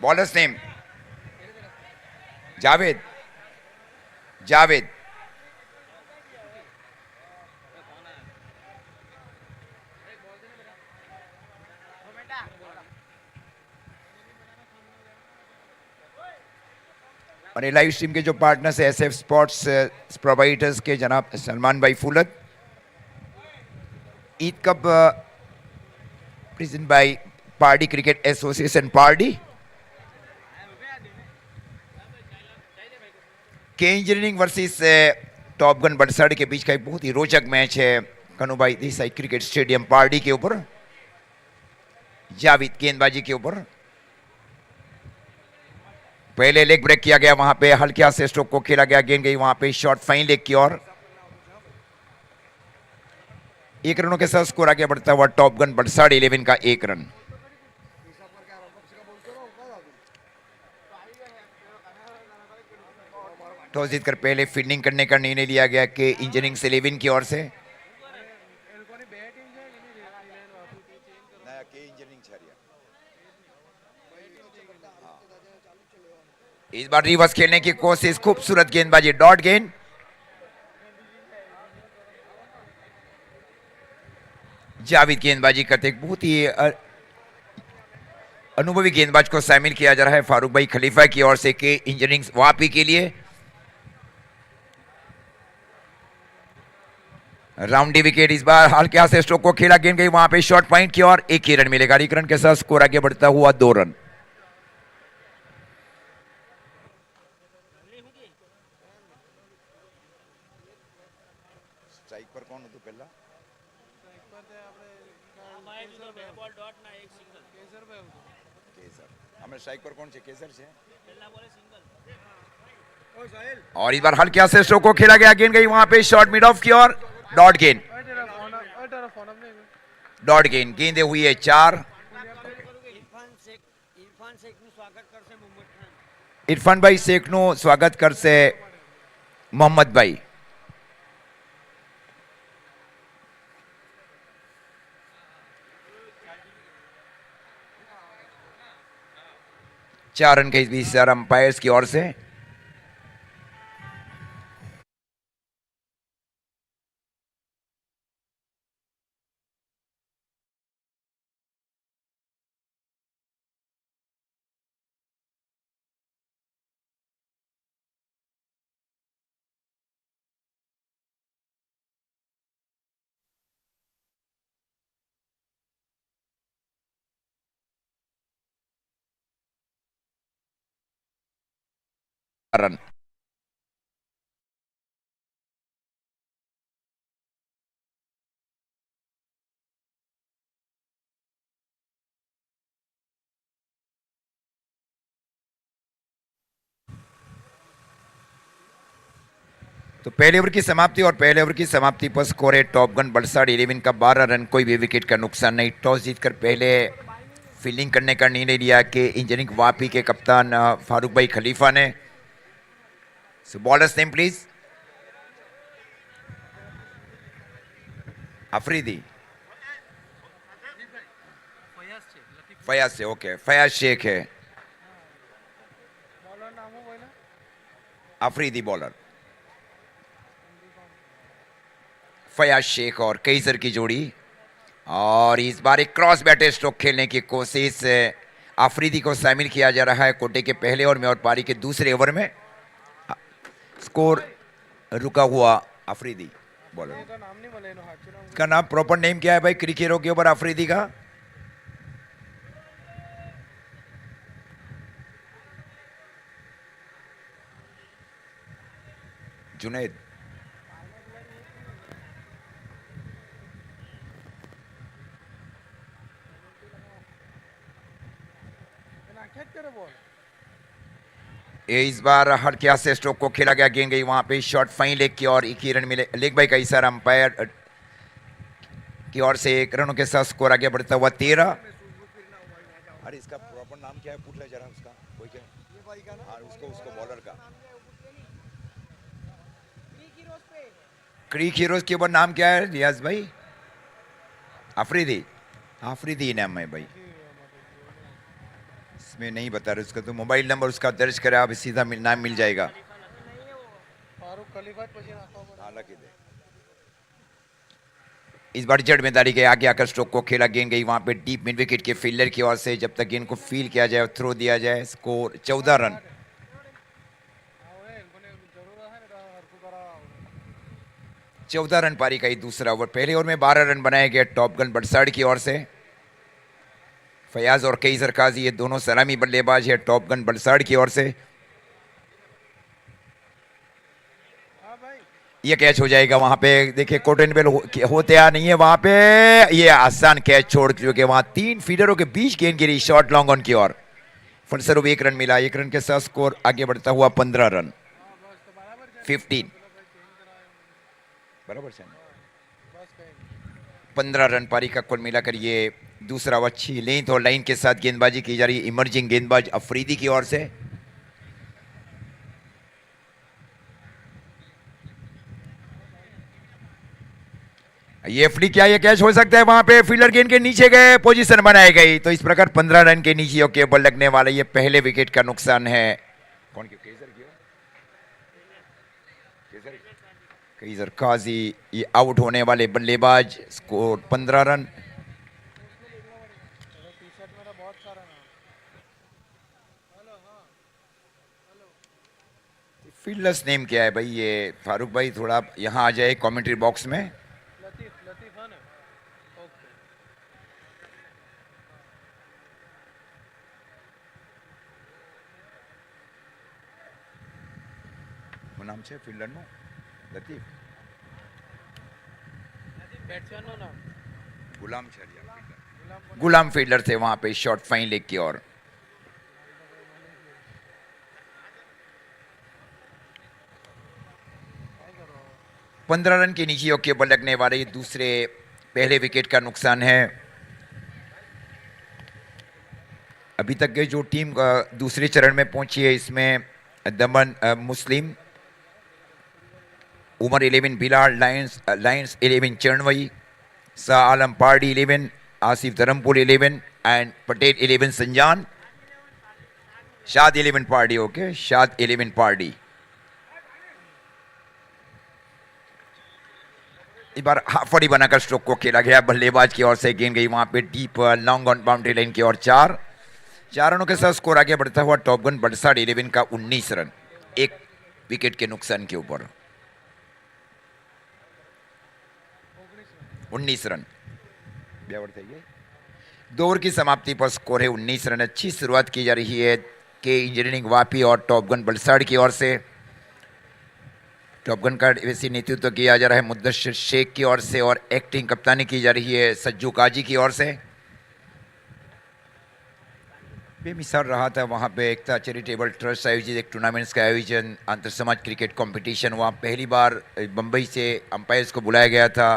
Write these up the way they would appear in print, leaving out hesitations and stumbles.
Bowlers name Javed Javed और ये live stream के जो पार्टनर्स है एसएफ स्पोर्ट्स प्रोवाइडर्स के जनाब सलमान भाई फुलत, Eid cup present by party cricket association party, के इंजीनियरिंग वर्सेस टॉप गन बड़साड़ के बीच का एक बहुत ही रोचक मैच है Kanubhai Desai cricket stadium party के ऊपर। जावेद गेंदबाजी के ऊपर पहले लेग ब्रेक किया गया, वहां पे हल्के से स्ट्रोक को खेला गया, गेंद गई वहां पे शॉर्ट फाइन लेग की ओर। 1 रनों के साथ स्कोर आगे बढ़ता हुआ टॉप गन बड़साड़ 11 का 1 रन। टॉस जीतकर पहले फील्डिंग करने का निर्णय लिया गया कि इंजीनियरिंग 11 की ओर से। इस बार रिवर्स खेलने की कोशिश, खूबसूरत गेंदबाजी, डॉट गेंद। जावेद गेंदबाजी करते एक बहुत ही अनुभवी गेंदबाज को शामिल किया जा रहा है फारूक भाई खलीफा की ओर से के इंजीनियरिंग वापी के लिए। राउंडी विकेट, इस बार हल्के से स्ट्रोक को खेला, गेंद गई वहां पे शॉर्ट पॉइंट की ओर, 1 ही रन मिलेगा। 1 रन के साथ स्कोर आगे बढ़ता हुआ 2 रन। स्ट्राइक पर कौन હતું પહેલા? स्ट्राइक पर कौन છે? કેસર છે। और इस बार हल्के से स्ट्रोक को खेला गया, गेंद गई वहां पे शॉर्ट मिड ऑफ की ओर, डॉट गेंद। डॉट गेंद, गेंदे हुई है 4। इरफान भाई शेख નું સ્વાગત કરશે મોહમ્મદ ભાઈ। 4 रन के इस बीच अंपायर्स की ओर से। रन तो पहले ओवर की समाप्ति, और पहले ओवर की समाप्ति पर स्कोर है टॉप गन बड़साड़ 11 का 12 रन, कोई भी विकेट का नुकसान नहीं। टॉस जीतकर पहले फील्डिंग करने का निर्णय लिया कि इंजीनियरिंग वापी के कप्तान फारूक भाई खलीफा ने। So bowlers name please. Afridi, Fayaz से, ओके, फयाज शेख है। अफरीदी बॉलर, फयाज शेख और कैसर की जोड़ी। और इस बार एक क्रॉस बैटर स्ट्रोक खेलने की कोशिश, अफरीदी को शामिल किया जा रहा है कोटे के पहले ओवर में और पारी के दूसरे ओवर में। स्कोर रुका हुआ अफरीदी बॉलर का नाम, प्रॉपर नेम क्या है भाई क्रिकेटरों के ऊपर अफरीदी का? जुनैद। इस बार हल्के से स्ट्रोक को खेला गया, गेंद गई वहां पे शॉर्ट फाइन लेग की और 1 ही रन मिले। लेग बाई का इशारा अंपायर की ओर से 1 रनों के साथ स्कोर आगे बढ़ता हुआ 13। अरे इसका प्रॉपर नाम क्या है पूछ ले जरा उसका, कोई क्या? और उसको बॉलर का क्रीक हीरोज के ऊपर नाम क्या है रियाज भाई? अफरीदी, अफरीदी नाम है भाई। इसमें नहीं बता रहे, उसका तो मोबाइल नंबर उसका दर्ज करे, आप सीधा नाम मिल जाएगा। इस बार जड़ मैदानी के आगे आकर स्ट्रोक को खेला, गेंद गई वहां पे डीप मिड विकेट के फील्डर की ओर से। जब तक गेंद को फील किया जाए और थ्रो दिया जाए, स्कोर 14 रन। 14 रन पारी का ही दूसरा ओवर। पहले ओवर में 12 रन बनाए गए टॉप गन बड़साड़ की ओर से। फयाज और कैसर काजी ये दोनों सलामी बल्लेबाज है टॉप गन बड़साड़ की ओर से। ये कैच हो जाएगा वहां पे, देखिए कॉटन बेल होते या नहीं है वहां पे। ये आसान कैच छोड़ चुके, वहां 3 फील्डरों के बीच गेंद गिरी शॉर्ट लॉन्ग ऑन की ओर। फलस्वरूप 1 रन मिला। 1 रन के साथ स्कोर आगे बढ़ता हुआ 15 रन। 15 बराबर से 15 रन पारी का कुल मिलाकर ये दूसरा ओवर। अच्छी लेंथ और लाइन के साथ गेंदबाजी की जा रही है इमर्जिंग गेंदबाज अफरीदी की ओर से। ये फ्री क्या ये कैच हो सकता है वहां पे, फील्डर गेंद के नीचे गए, पोजीशन बनाई गई। तो इस प्रकार 15 रन के नीचे ओके बॉल लगने वाला, ये पहले विकेट का नुकसान है। कौन क्यों कैसर काजी ये आउट होने वाले बल्लेबाज। Score 15 run. फील्डर्स नेम क्या है भाई ये? फारूक भाई थोड़ा यहां आ जाए कमेंट्री बॉक्स में। નામ છે ફિલ્ડરનું લતીફ गुलाम गुलाम फील्डर थे वहां पे शॉट फाइन लेग की ओर। पंद्रह रन के नीचे ओके बॉल लगने वाले दूसरे पहले विकेट का नुकसान है। अभी तक के जो टीम दूसरे चरण में पहुंची है इसमें Daman Muslim, Umar 11 Bilal, lions 11 Charanwai, Shah Alam Pardi 11, Asif Dharampur 11 and Patel 11 Sanjan, Shad 11 Pardi. Okay, शाद 11 पार्डी। इस बार हाफड़ी बनाकर स्ट्रोक को खेला गया बल्लेबाज की ओर से। गेंद गई वहां पे deep long on boundary line की ओर। 4 रनों के साथ स्कोर आगे बढ़ता हुआ टॉपगन बड़साड़ 11 का 19 रन, एक विकेट के नुकसान के ऊपर। 19 रन। 2 ओवर की समाप्ति पर स्कोर है 19 रन। अच्छी शुरुआत की जा रही है के इंजीनियरिंग वापी और टॉपगन बलसाड़ की ओर से। टॉपगन का वैसे नेतृत्व किया जा रहा है मुद्दशिर शेख की ओर से और एक्टिंग कप्तानी की जा रही है सज्जू काजी की ओर से। बेमिसाल रहा था वहाँ पे एकता चैरिटेबल ट्रस्ट आयोजित एक टूर्नामेंट्स का आयोजन, अंतर समाज क्रिकेट कंपटीशन। वहाँ पहली बार बम्बई से अंपायर्स को बुलाया गया था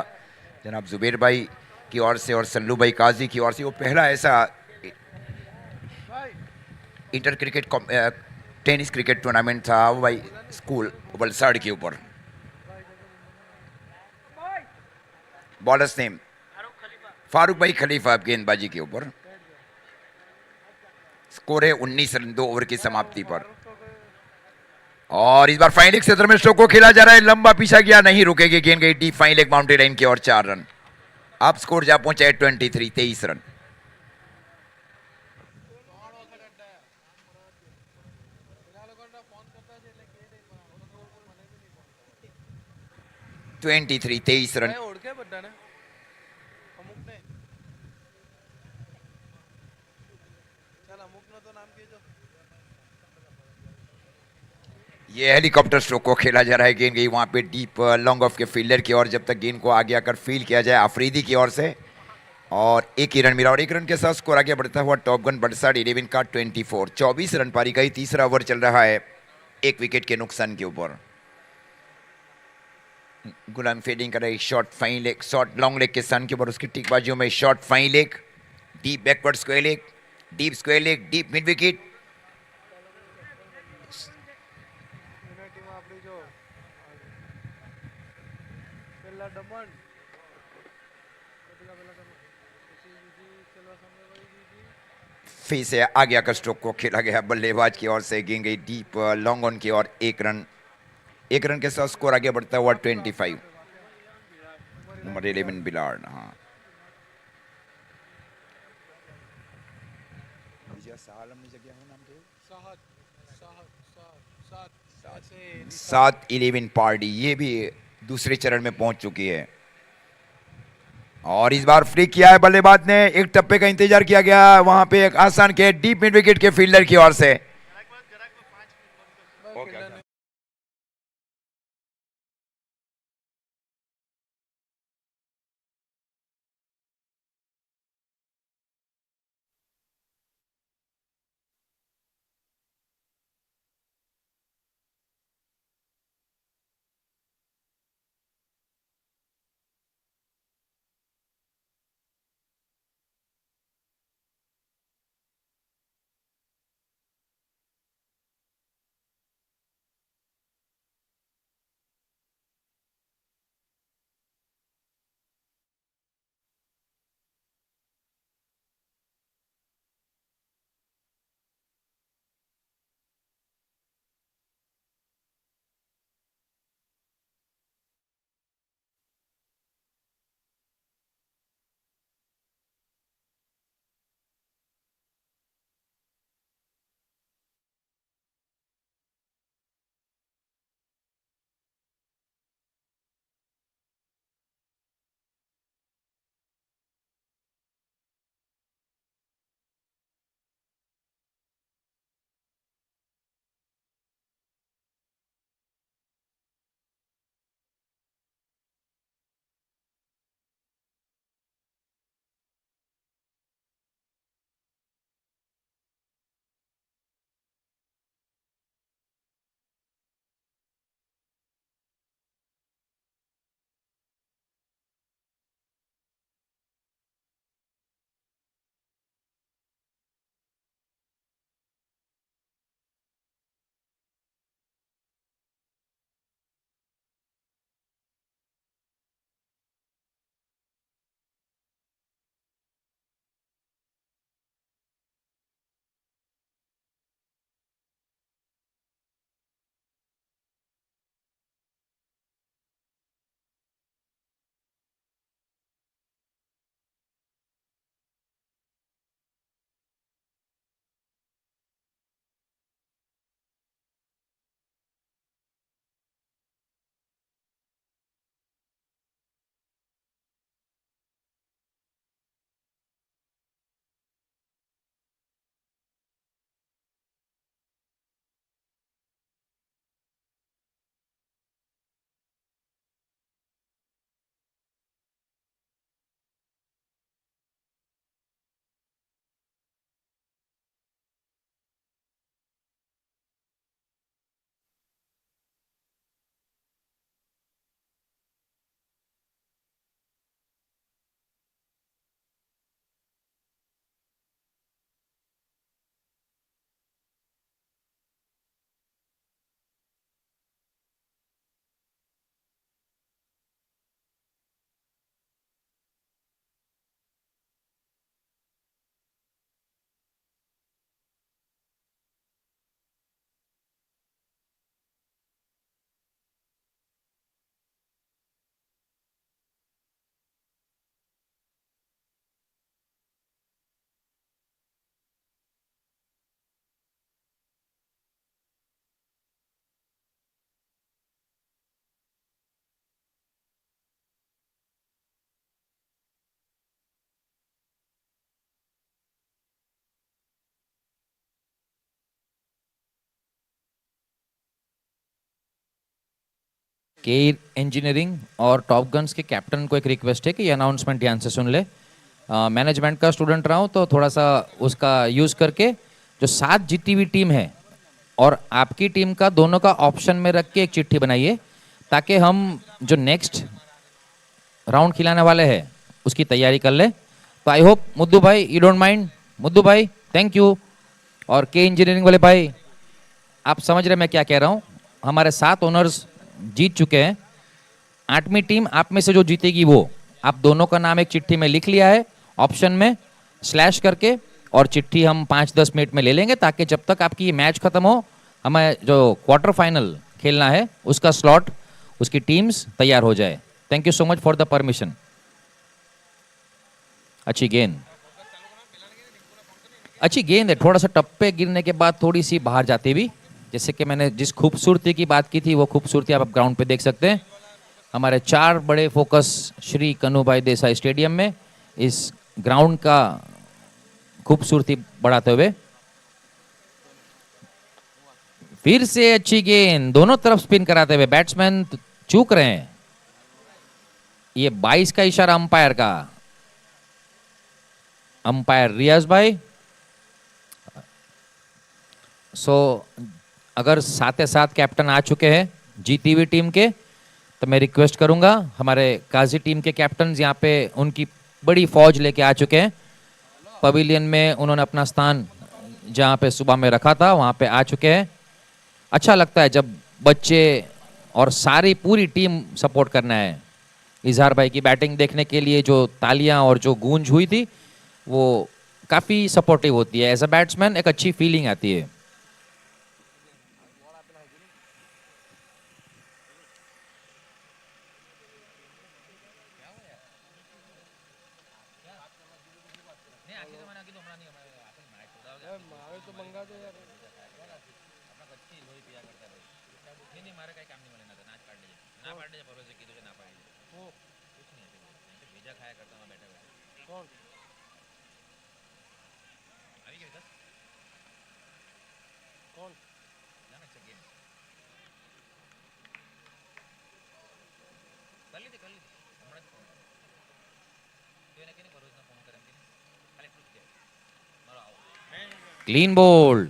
जनाब जुबेर भाई की ओर से और सल्लू भाई काजी की ओर से। वो पहला ऐसा inter cricket tennis cricket tournament था वो भाई स्कूल वलसाड़ के ऊपर। बॉलर्स नेम फारूक भाई खलीफा गेंदबाजी के ऊपर। स्कोर है 19 रन 2 ओवर की समाप्ति पर। और इस बार फाइन लेग क्षेत्र में स्ट्रोक को खेला जा रहा है, लंबा पीछा गया, नहीं रुकेगी गेंद गई deep fine leg boundary line की ओर। 4 रन। आप स्कोर जा पहुंचे 23 रन। 23 रन। ये हेलीकॉप्टर स्ट्रोक को खेला जा रहा है, गेंद गई वहां पे डीप लॉन्ग ऑफ के फील्डर की ओर। जब तक गेंद को आगे आकर फील किया जाए अफरीदी की ओर से, और 1 ही रन मिला और 1 रन के साथ स्कोर आगे बढ़ता हुआ टॉपगन बड़साड़ 11 का 24 रन पारी का। तीसरा ओवर चल रहा है 1 विकेट के नुकसान के ऊपर। गुलाम फील्डिंग कर रही, short fine leg, short long leg के सन के ऊपर उसकी टिकबाजियों में short fine leg, deep backward square leg, deep square leg, deep mid wicket. फिर से आगे आकर स्ट्रोक को खेला गया बल्लेबाज की ओर से, गेंद गई डीप लॉन्ग ऑन की ओर। एक रन के साथ स्कोर आगे बढ़ता हुआ 25। नंबर 11 बिलार्ड। हाँ, सात 11 पार्टी ये भी दूसरे चरण में पहुंच चुकी है और इस बार फ्लिक किया है बल्लेबाज ने। एक टप्पे का इंतजार किया गया वहां पे, एक आसान के डीप मिड विकेट के फील्डर की ओर से। के इंजीनियरिंग और टॉप गन्स के कैप्टन को एक रिक्वेस्ट है कि ये अनाउंसमेंट ध्यान से सुन ले। मैनेजमेंट का स्टूडेंट रहा हूँ तो थोड़ा सा उसका यूज़ करके जो 7 जीती हुई टीम है और आपकी टीम का दोनों का ऑप्शन में रख के एक चिट्ठी बनाइए ताकि हम जो नेक्स्ट राउंड खिलाने वाले हैं उसकी तैयारी कर ले। तो आई होप मुद्दू भाई यू डोंट माइंड। मुद्दू भाई थैंक यू। और के इंजीनियरिंग वाले भाई आप समझ रहे मैं क्या कह रहा हूँ। हमारे 7 ओनर्स जीत चुके हैं। 8वीं टीम आप में से जो जीतेगी वो आप दोनों का नाम एक चिट्ठी में लिख लिया है ऑप्शन में स्लैश करके और चिट्ठी हम 5-10 मिनट में ले लेंगे, ताकि जब तक आपकी ये मैच खत्म हो, हमें जो क्वार्टर फाइनल खेलना है उसका स्लॉट, उसकी टीम्स तैयार हो जाए। Thank you so much for the permission. अच्छी गेंद, अच्छी गेंद है, थोड़ा सा टप पे गिरने के बाद थोड़ी सी बाहर जाती हुई। जैसे कि मैंने जिस खूबसूरती की बात की थी, वो खूबसूरती आप ग्राउंड पे देख सकते हैं। हमारे 4 बड़े फोकस श्री कन्हूभाई देसाई स्टेडियम में इस ग्राउंड का खूबसूरती बढ़ाते हुए। फिर से अच्छी गेंद, दोनों तरफ स्पिन कराते हुए बैट्समैन चूक रहे हैं। ये 22 का इशारा अंपायर का, अंपायर रियाज भाई। अगर साथ साथ कैप्टन आ चुके हैं जीती हुई टीम के, तो मैं रिक्वेस्ट करूंगा, हमारे काजी टीम के कैप्टन यहाँ पे उनकी बड़ी फौज लेके आ चुके हैं। पवेलियन में उन्होंने अपना स्थान जहाँ पे सुबह में रखा था, वहाँ पे आ चुके हैं। अच्छा लगता है जब बच्चे और सारी पूरी टीम सपोर्ट करना है। इजहार भाई की बैटिंग देखने के लिए जो तालियां और जो गूंज हुई थी, वो काफ़ी सपोर्टिव होती है। एज अ बैट्समैन एक अच्छी फीलिंग आती है। क्लीन बोल्ड,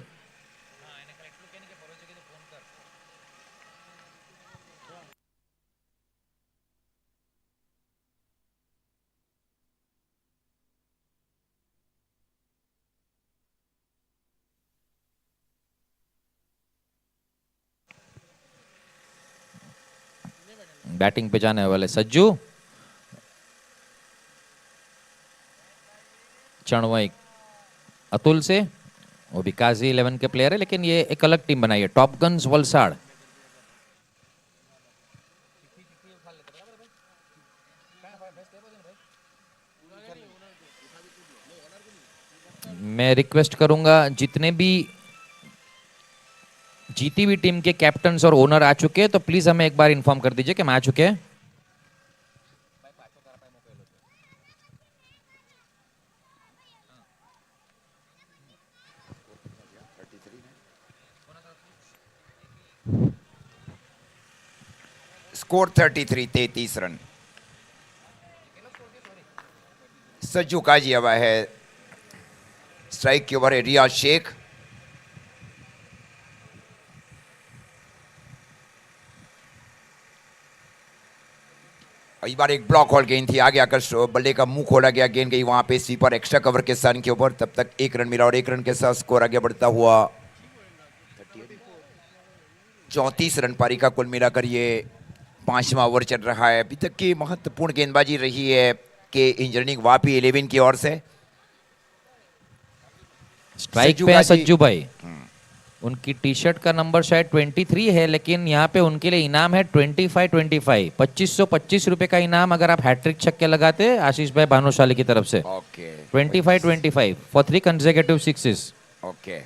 बैटिंग पे जाने वाले सज्जू चणवई अतुल से, वो भी काजी 11 के प्लेयर है, लेकिन ये एक अलग टीम बनाई है, टॉप गन्स वलसाड़। मैं रिक्वेस्ट करूंगा, जितने भी जीती हुई टीम के कैप्टन्स और ओनर आ चुके हैं, तो प्लीज हमें एक बार इन्फॉर्म कर दीजिए कि हम आ चुके हैं। Score 33 run. सज्जू काजी हवा है, स्ट्राइक के ओवर है रियाज शेख। इस बार एक ब्लॉक हॉल गेंद थी, आगे आकर बल्ले का मुंह खोला गया, गेंद गई वहां पे स्वीपर एक्स्ट्रा कवर के सन के ऊपर। तब तक 1 रन मिला और 1 रन के साथ स्कोर आगे बढ़ता हुआ 34 रन पारी का कुल मिलाकर ये 5वां ओवर चल रहा है। अभी तक की महत्वपूर्ण गेंदबाजी रही है कि इंजीनियरिंग वापी 11 की ओर से। स्ट्राइक पे है सज्जू भाई, उनकी टी शर्ट का नंबर शायद 23 है, लेकिन यहाँ पे उनके लिए इनाम है 25-25, 2525 रुपए का इनाम अगर आप हैट्रिक छक्के लगाते हैं आशीष भाई भानुशाली की तरफ से। Okay, 25-25 for 3 consecutive sixes. Okay,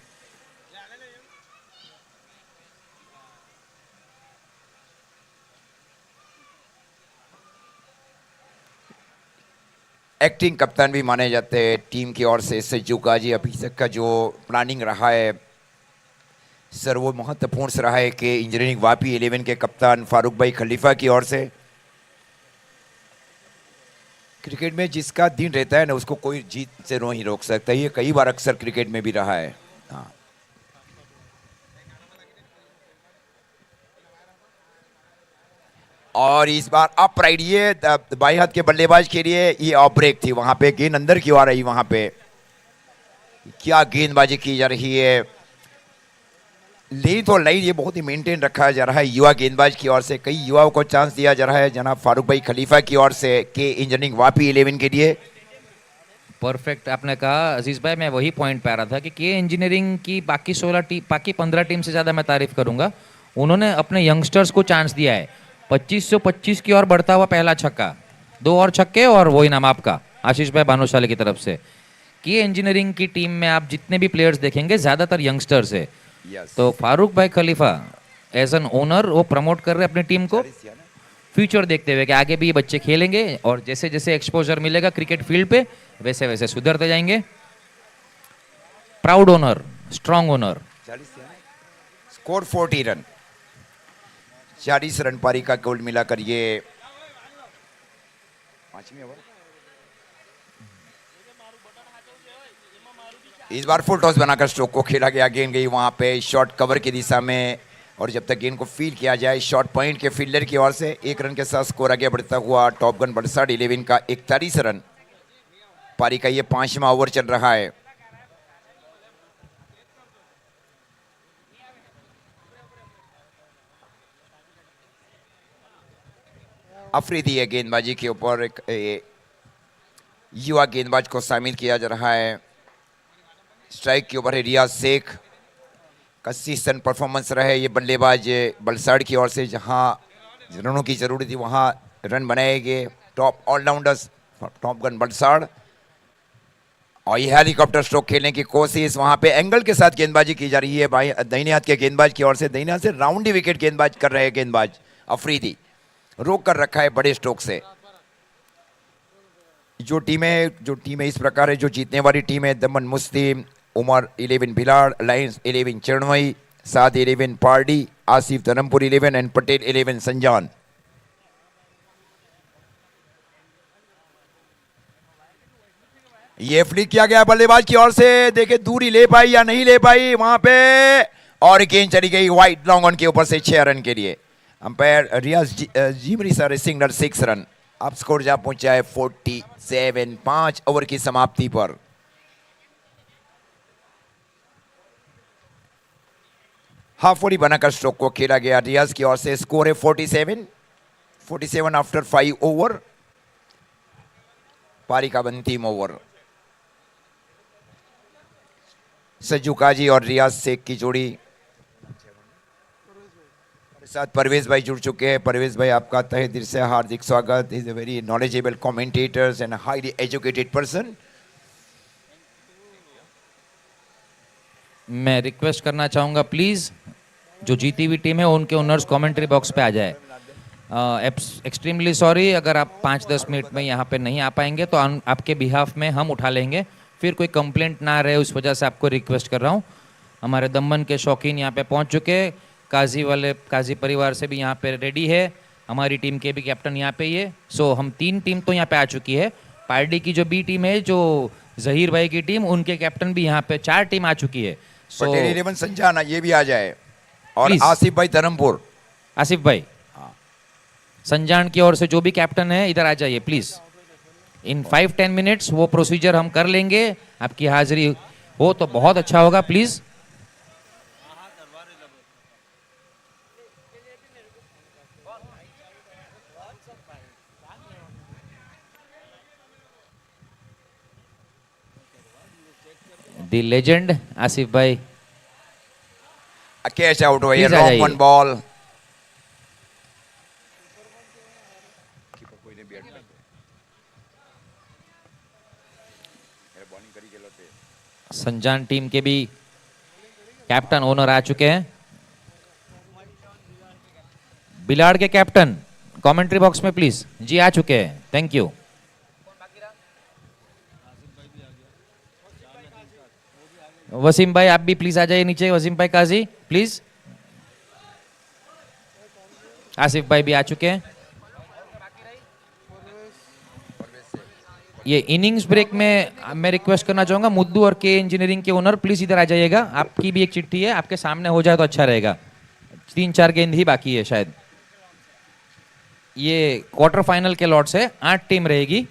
acting कप्तान भी माने जाते हैं टीम की ओर से सज्जू काजी। अभी तक का जो प्लानिंग रहा है सर, वो महत्वपूर्ण से रहा है कि इंजीनियरिंग वापी 11 के कप्तान फारूक भाई खलीफा की ओर से। क्रिकेट में जिसका दिन रहता है ना, उसको कोई जीत से नहीं रोक सकता। ये कई बार अक्सर क्रिकेट में भी रहा है। हाँ, और इस बार अप राइट, ये बाई हाथ के बल्लेबाज के लिए ये ऑफ ब्रेक थी। वहां पे गेंद अंदर की आ रही, वहां पे क्या गेंदबाजी की जा रही है। लेंथ और लाइन ये बहुत ही मेंटेन रखा जा रहा है युवा गेंदबाज की ओर से। कई युवाओं को चांस दिया जा रहा है जनाब फारूक भाई खलीफा की ओर से के इंजीनियरिंग वापी 11 के लिए। परफेक्ट आपने कहा अजीज भाई, मैं वही पॉइंट पे आ रहा था कि के इंजीनियरिंग की बाकी 16 टीम, बाकी 15 टीम से ज़्यादा मैं तारीफ करूंगा। उन्होंने अपने यंगस्टर्स को चांस दिया है। 2525 की ओर बढ़ता हुआ पहला छक्का, 2 और छक्के, और वो इनाम आपका आशीष भाई भानुशाली की तरफ से। के इंजीनियरिंग की टीम में आप जितने भी प्लेयर्स देखेंगे ज़्यादातर यंगस्टर्स है। यस, तो फारूक भाई खलीफा एज एन ओनर वो प्रमोट कर रहे हैं अपनी टीम को, फ्यूचर देखते हुए कि आगे भी ये बच्चे खेलेंगे और जैसे जैसे एक्सपोजर मिलेगा क्रिकेट फील्ड पे वैसे वैसे सुधरते जाएंगे। Proud owner, strong owner. Score 40 run, 40 run पारी का गोल मिलाकर ये 5वीं ओवर। इस बार फुल टॉस बनाकर स्ट्रोक को खेला गया। गेंद गई वहां पे शॉर्ट कवर की दिशा में, और जब तक गेंद को फील किया जाए शॉर्ट पॉइंट के फील्डर की ओर से 1 रन के साथ स्कोर आगे बढ़ता हुआ टॉप गन बलसाड़ 11 का 41 रन। पारी का ये 5वां ओवर चल रहा है। अफरीदी है गेंदबाजी के ऊपर, एक युवा गेंदबाज को शामिल किया जा रहा है। स्ट्राइक के ऊपर है रियाज शेख। कंसिस्टेंट परफॉर्मेंस रहे ये बल्लेबाज बलसाड़ की ओर से, जहां रनों की जरूरत थी वहां रन बनाएंगे top allrounders top gun Valsad. और ये हेलीकॉप्टर स्ट्रोक खेलने की कोशिश, वहां पे एंगल के साथ गेंदबाजी की जा रही है भाई दाहिने हाथ के गेंदबाज की ओर से। दाहिने हाथ से राउंडी विकेट गेंदबाज कर रहे हैं गेंदबाज अफरीदी, रोक कर रखा है बड़े स्ट्रोक से। जो टीमें इस प्रकार है, जो जीतने वाली टीम है Daman Muslim, Umar 11 Bhilad, alliance 11 Charanwai, Saad 11 Pardi, Asif Dharampur 11 and Patel 11 Sanjan. ये फ्लिक किया गया बल्लेबाज की ओर से, देखे दूरी ले पाई या नहीं ले पाई वहां पे, और गेंद चली गई वाइड लॉन्ग ऑन के ऊपर से 6 रन के लिए। अंपायर रियाज जीमरी सर सिंगल 6 रन। अब स्कोर जा पहुंचा है 47। 5 ओवर की समाप्ति पर हाफ वोली बनाकर स्ट्रोक को खेला गया रियाज की ओर से। स्कोर है 47 आफ्टर 5 ओवर। पारी का अंतिम ओवर। सज्जू काजी और रियाज शेख की जोड़ी साथ परवेज भाई जुड़ चुके हैं। परवेज भाई आपका तहे दिल से हार्दिक स्वागत। Is a very knowledgeable commentators and highly educated person. मैं रिक्वेस्ट करना चाहूँगा प्लीज़ जो जीती हुई टीम है उनके ओनर्स कमेंट्री बॉक्स पे आ जाए। एक्सट्रीमली सॉरी अगर आप 5-10 मिनट में यहाँ पे नहीं आ पाएंगे तो आपके बिहाफ में हम उठा लेंगे, फिर कोई कंप्लेंट ना रहे उस वजह से आपको रिक्वेस्ट कर रहा हूँ। हमारे दमन के शौकीन यहाँ पे पहुँच चुके हैं, काजी परिवार से भी यहाँ पे रेडी है, हमारी टीम के भी कैप्टन यहाँ पे ही है। सो हम 3 टीम तो यहाँ पे आ चुकी है। पार्टी की जो बी टीम है, जो जहीर भाई की टीम, उनके कैप्टन भी यहाँ पे 4 टीम आ चुकी है। पटेल 11 संजाना ये भी आ जाए, और Please. आसिफ भाई धर्मपुर। आसिफ भाई संजान की ओर से जो भी कैप्टन है इधर आ जाइए प्लीज। इन 5-10 मिनट्स वो प्रोसीजर हम कर लेंगे, आपकी हाजिरी हो तो बहुत अच्छा होगा प्लीज। द लेजेंड आसिफ भाई कैच आउट हुआ, Please आ रॉन्ग जाइए। One ball. संजान टीम के भी कैप्टन ओनर आ चुके हैं। बिलाड़ के कैप्टन कमेंट्री बॉक्स में प्लीज जी आ चुके हैं, थैंक यू। वसीम भाई आप भी प्लीज आ जाइए नीचे, वसीम भाई काजी प्लीज। आसिफ भाई भी आ चुके हैं। ये इनिंग्स ब्रेक में मैं रिक्वेस्ट करना चाहूंगा मुद्दू और के इंजीनियरिंग के ओनर प्लीज इधर आ जाइएगा। आपकी भी एक चिट्ठी है, आपके सामने हो जाए तो अच्छा रहेगा। 3-4 गेंद ही बाकी है शायद। ये क्वार्टर फाइनल के लॉट्स है, 8 टीम रहेगी।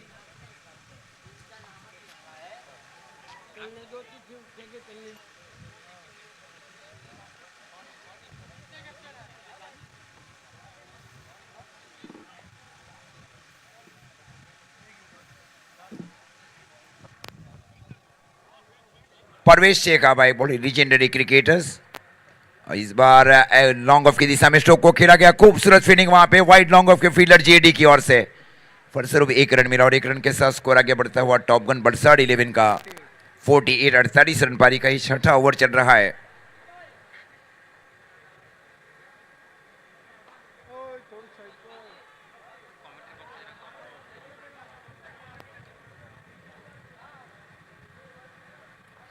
परवेश शेख भाई बड़ी लीजेंडरी क्रिकेटर्स। इस बार लॉन्ग ऑफ की दिशा में स्ट्रोक को खेला गया, खूबसूरत फील्डिंग वहां पे वाइड लॉन्ग ऑफ के फील्डर जेडी की ओर से। फलस्वरूप 1 रन मिला और 1 रन के साथ स्कोर आगे बढ़ता हुआ टॉप गन बलसाड़ 11 का 48 रन पारी का ही छठा ओवर चल रहा है।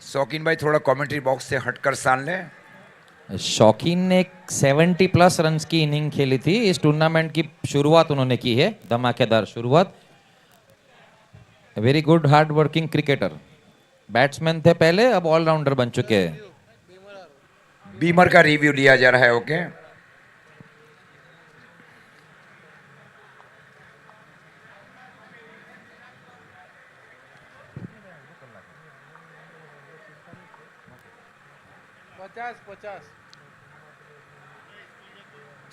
शौकीन भाई थोड़ा कमेंट्री बॉक्स से हटकर सान ले। शौकीन ने 70 प्लस रन्स की इनिंग खेली थी। इस टूर्नामेंट की शुरुआत उन्होंने की है, धमाकेदार शुरुआत। Very good hard working cricketer. Batsman थे पहले, अब ऑलराउंडर बन चुके हैं। बीमर का रिव्यू लिया जा रहा है। Okay,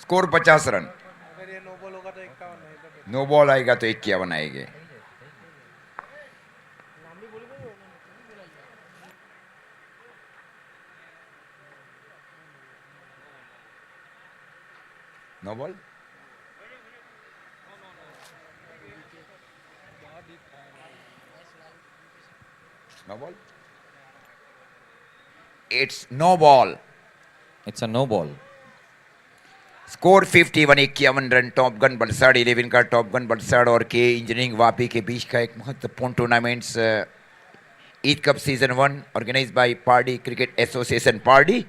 score 50 run. अगर ये नो बॉल होगा तो 51 नहीं तो नो बॉल आएगा तो 51 आएंगे। No ball, no ball, it's no ball. It's a no ball. Score 51, 51 run. Top gun Valsad 11 का टॉप गन बलसाड़ और के इंजीनियरिंग वापी के बीच का एक महत्वपूर्ण tournaments Eid cup season 1 organise by Pardi cricket association Pardi.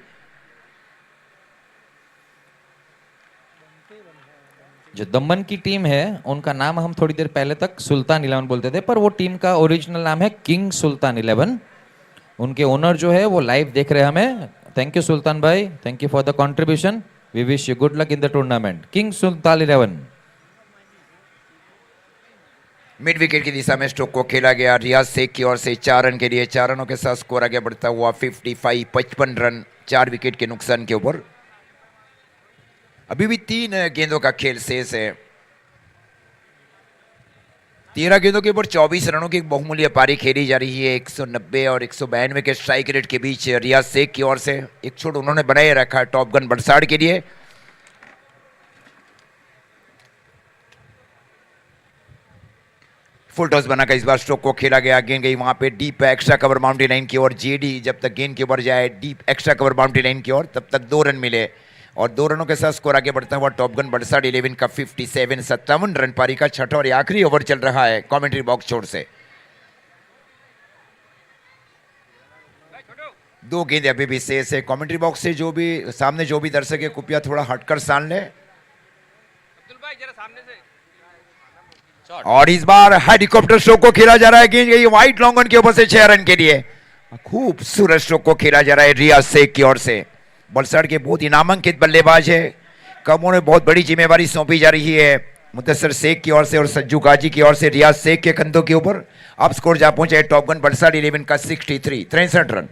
जो दमन की टीम है उनका नाम हम थोड़ी देर पहले तक सुल्तान 11 बोलते थे, पर वो टीम का ओरिजिनल नाम है किंग सुल्तान 11। उनके ओनर जो है वो लाइव देख रहे हैं हमें। थैंक यू सुल्तान भाई, thank you for the contribution. We wish you good luck in the tournament. King Sultan 11। Mid wicket की दिशा में स्ट्रोक को खेला गया रियाज शेख की ओर से 4 रन के लिए। 4 रनों के साथ स्कोर आगे बढ़ता हुआ 55 रन 4 विकेट के नुकसान के ऊपर। अभी भी 3 गेंदों का खेल शेष है। 13 गेंदों के ऊपर 24 रनों की एक बहुमूल्य पारी खेली जा रही है। 190 और 192 के स्ट्राइक रेट के बीच रियाज शेख की ओर से एक छोड़ उन्होंने बनाए रखा है टॉप गन बलसाड़ के लिए। फुल टॉस बनाकर इस बार स्ट्रोक को खेला गया। गेंद गई वहां पे deep extra cover boundary line की ओर। जेडी जब तक गेंद के ऊपर जाए deep extra cover boundary line की ओर तब तक 2 रन मिले और 2 रनों के साथ स्कोर आगे बढ़ता हुआ टॉप गन बलसाड़ 11 का 57 रन पारी का छठा और आखिरी ओवर चल रहा है कमेंट्री बॉक्स छोड़ से। 2 गेंद अभी भी शेष है। कमेंट्री बॉक्स से जो भी सामने जो भी दर्शक है कृपया थोड़ा हटकर सान ले। और इस बार हेलीकॉप्टर स्ट्रोक को खेला जा रहा है। गेंद गई वाइट लॉन्ग ऑन के ऊपर से 6 रन के लिए। खूबसूरत स्ट्रोक को खेला जा रहा है रियाज शेख की ओर से। बलसाड़ के बहुत ही नामांकित बल्लेबाज है, कमों में बहुत बड़ी जिम्मेवारी सौंपी जा रही है मुदस्सर शेख की ओर से और सज्जू गाजी की ओर से रियाज शेख के कंधों के ऊपर। अब स्कोर जा पहुंचे टॉप गन बलसाड़ 11 का 63 रन।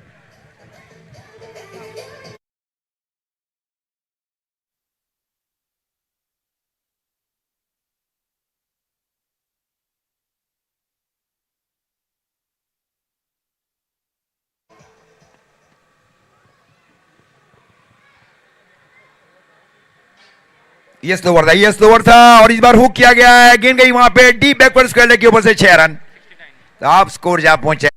ये स्लोवर था और इस बार हुक किया गया है। गेंद गई वहां पे डीप बैकवर्ड स्क्वायर के ऊपर से 6 रन। तो आप स्कोर जा पहुंचे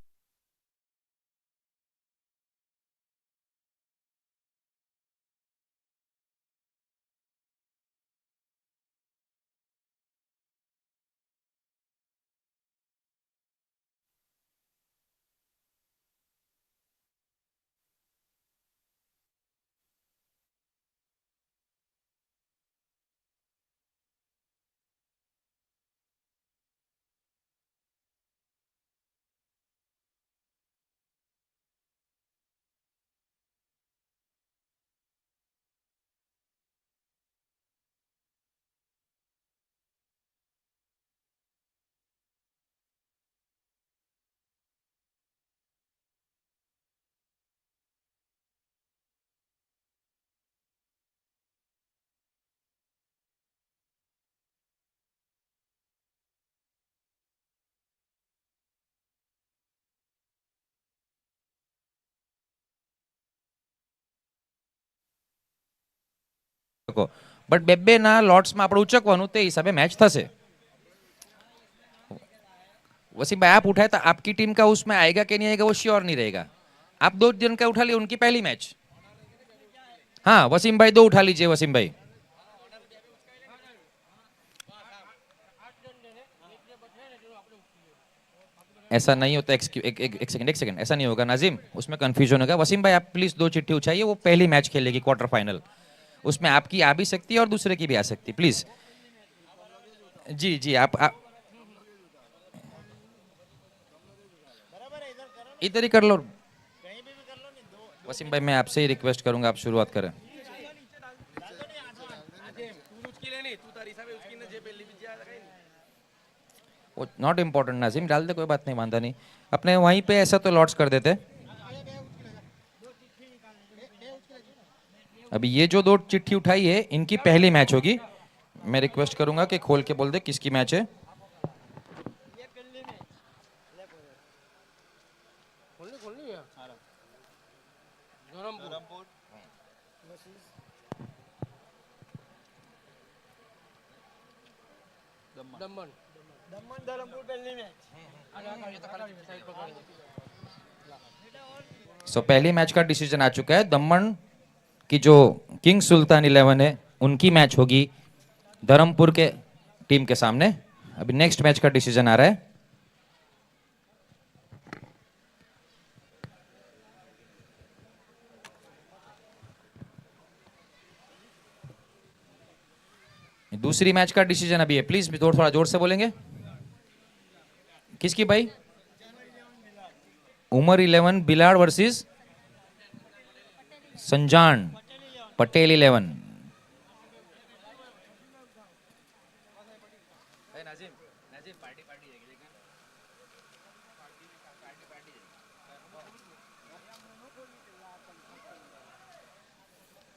શકો, બટ બે બે ના લોટ્સમાં આપણે ઉચકવાનું, તે હિસાબે मैच થશે. वसीम भाई आप उठाए तो आपकी टीम का उसमें आएगा कि नहीं आएगा वो श्योर नहीं रहेगा. आप 2 जन का उठा लिए, उनकी पहली मैच. हाँ वसीम भाई 2 उठा लीजिए. वसीम भाई ऐसा नहीं होता. एक सेकंड ऐसा नहीं होगा नाजिम, उसमें कंफ्यूजन होगा. वसीम भाई आप प्लीज 2 चिट्ठी उठाइए. वो पहली मैच खेलेगी क्वार्टर फाइनल, उसमें आपकी आ भी सकती है और दूसरे की भी आ सकती है. प्लीज जी जी आप इधर ही कर लो. वसीम भाई मैं आपसे ही रिक्वेस्ट करूंगा, आप शुरुआत करें. नॉट इम्पोर्टेंट नाजिम, डाल दे कोई बात नहीं, वांदा नहीं. अपने वहीं पे ऐसा तो लॉट्स कर देते. अभी ये जो 2 चिट्ठी उठाई है इनकी पहली मैच होगी. मैं रिक्वेस्ट करूंगा कि खोल के बोल दे किसकी मैच है. सो पहली मैच का डिसीजन आ चुका है. दमन की जो किंग सुल्तान 11 है उनकी मैच होगी धर्मपुर के टीम के सामने. अभी नेक्स्ट मैच का डिसीजन आ रहा है. दूसरी मैच का डिसीजन अभी है. प्लीज थोड़ा जोर से बोलेंगे. किसकी भाई? उमर 11 बिलाड़ वर्सेस संजान पटेल 11.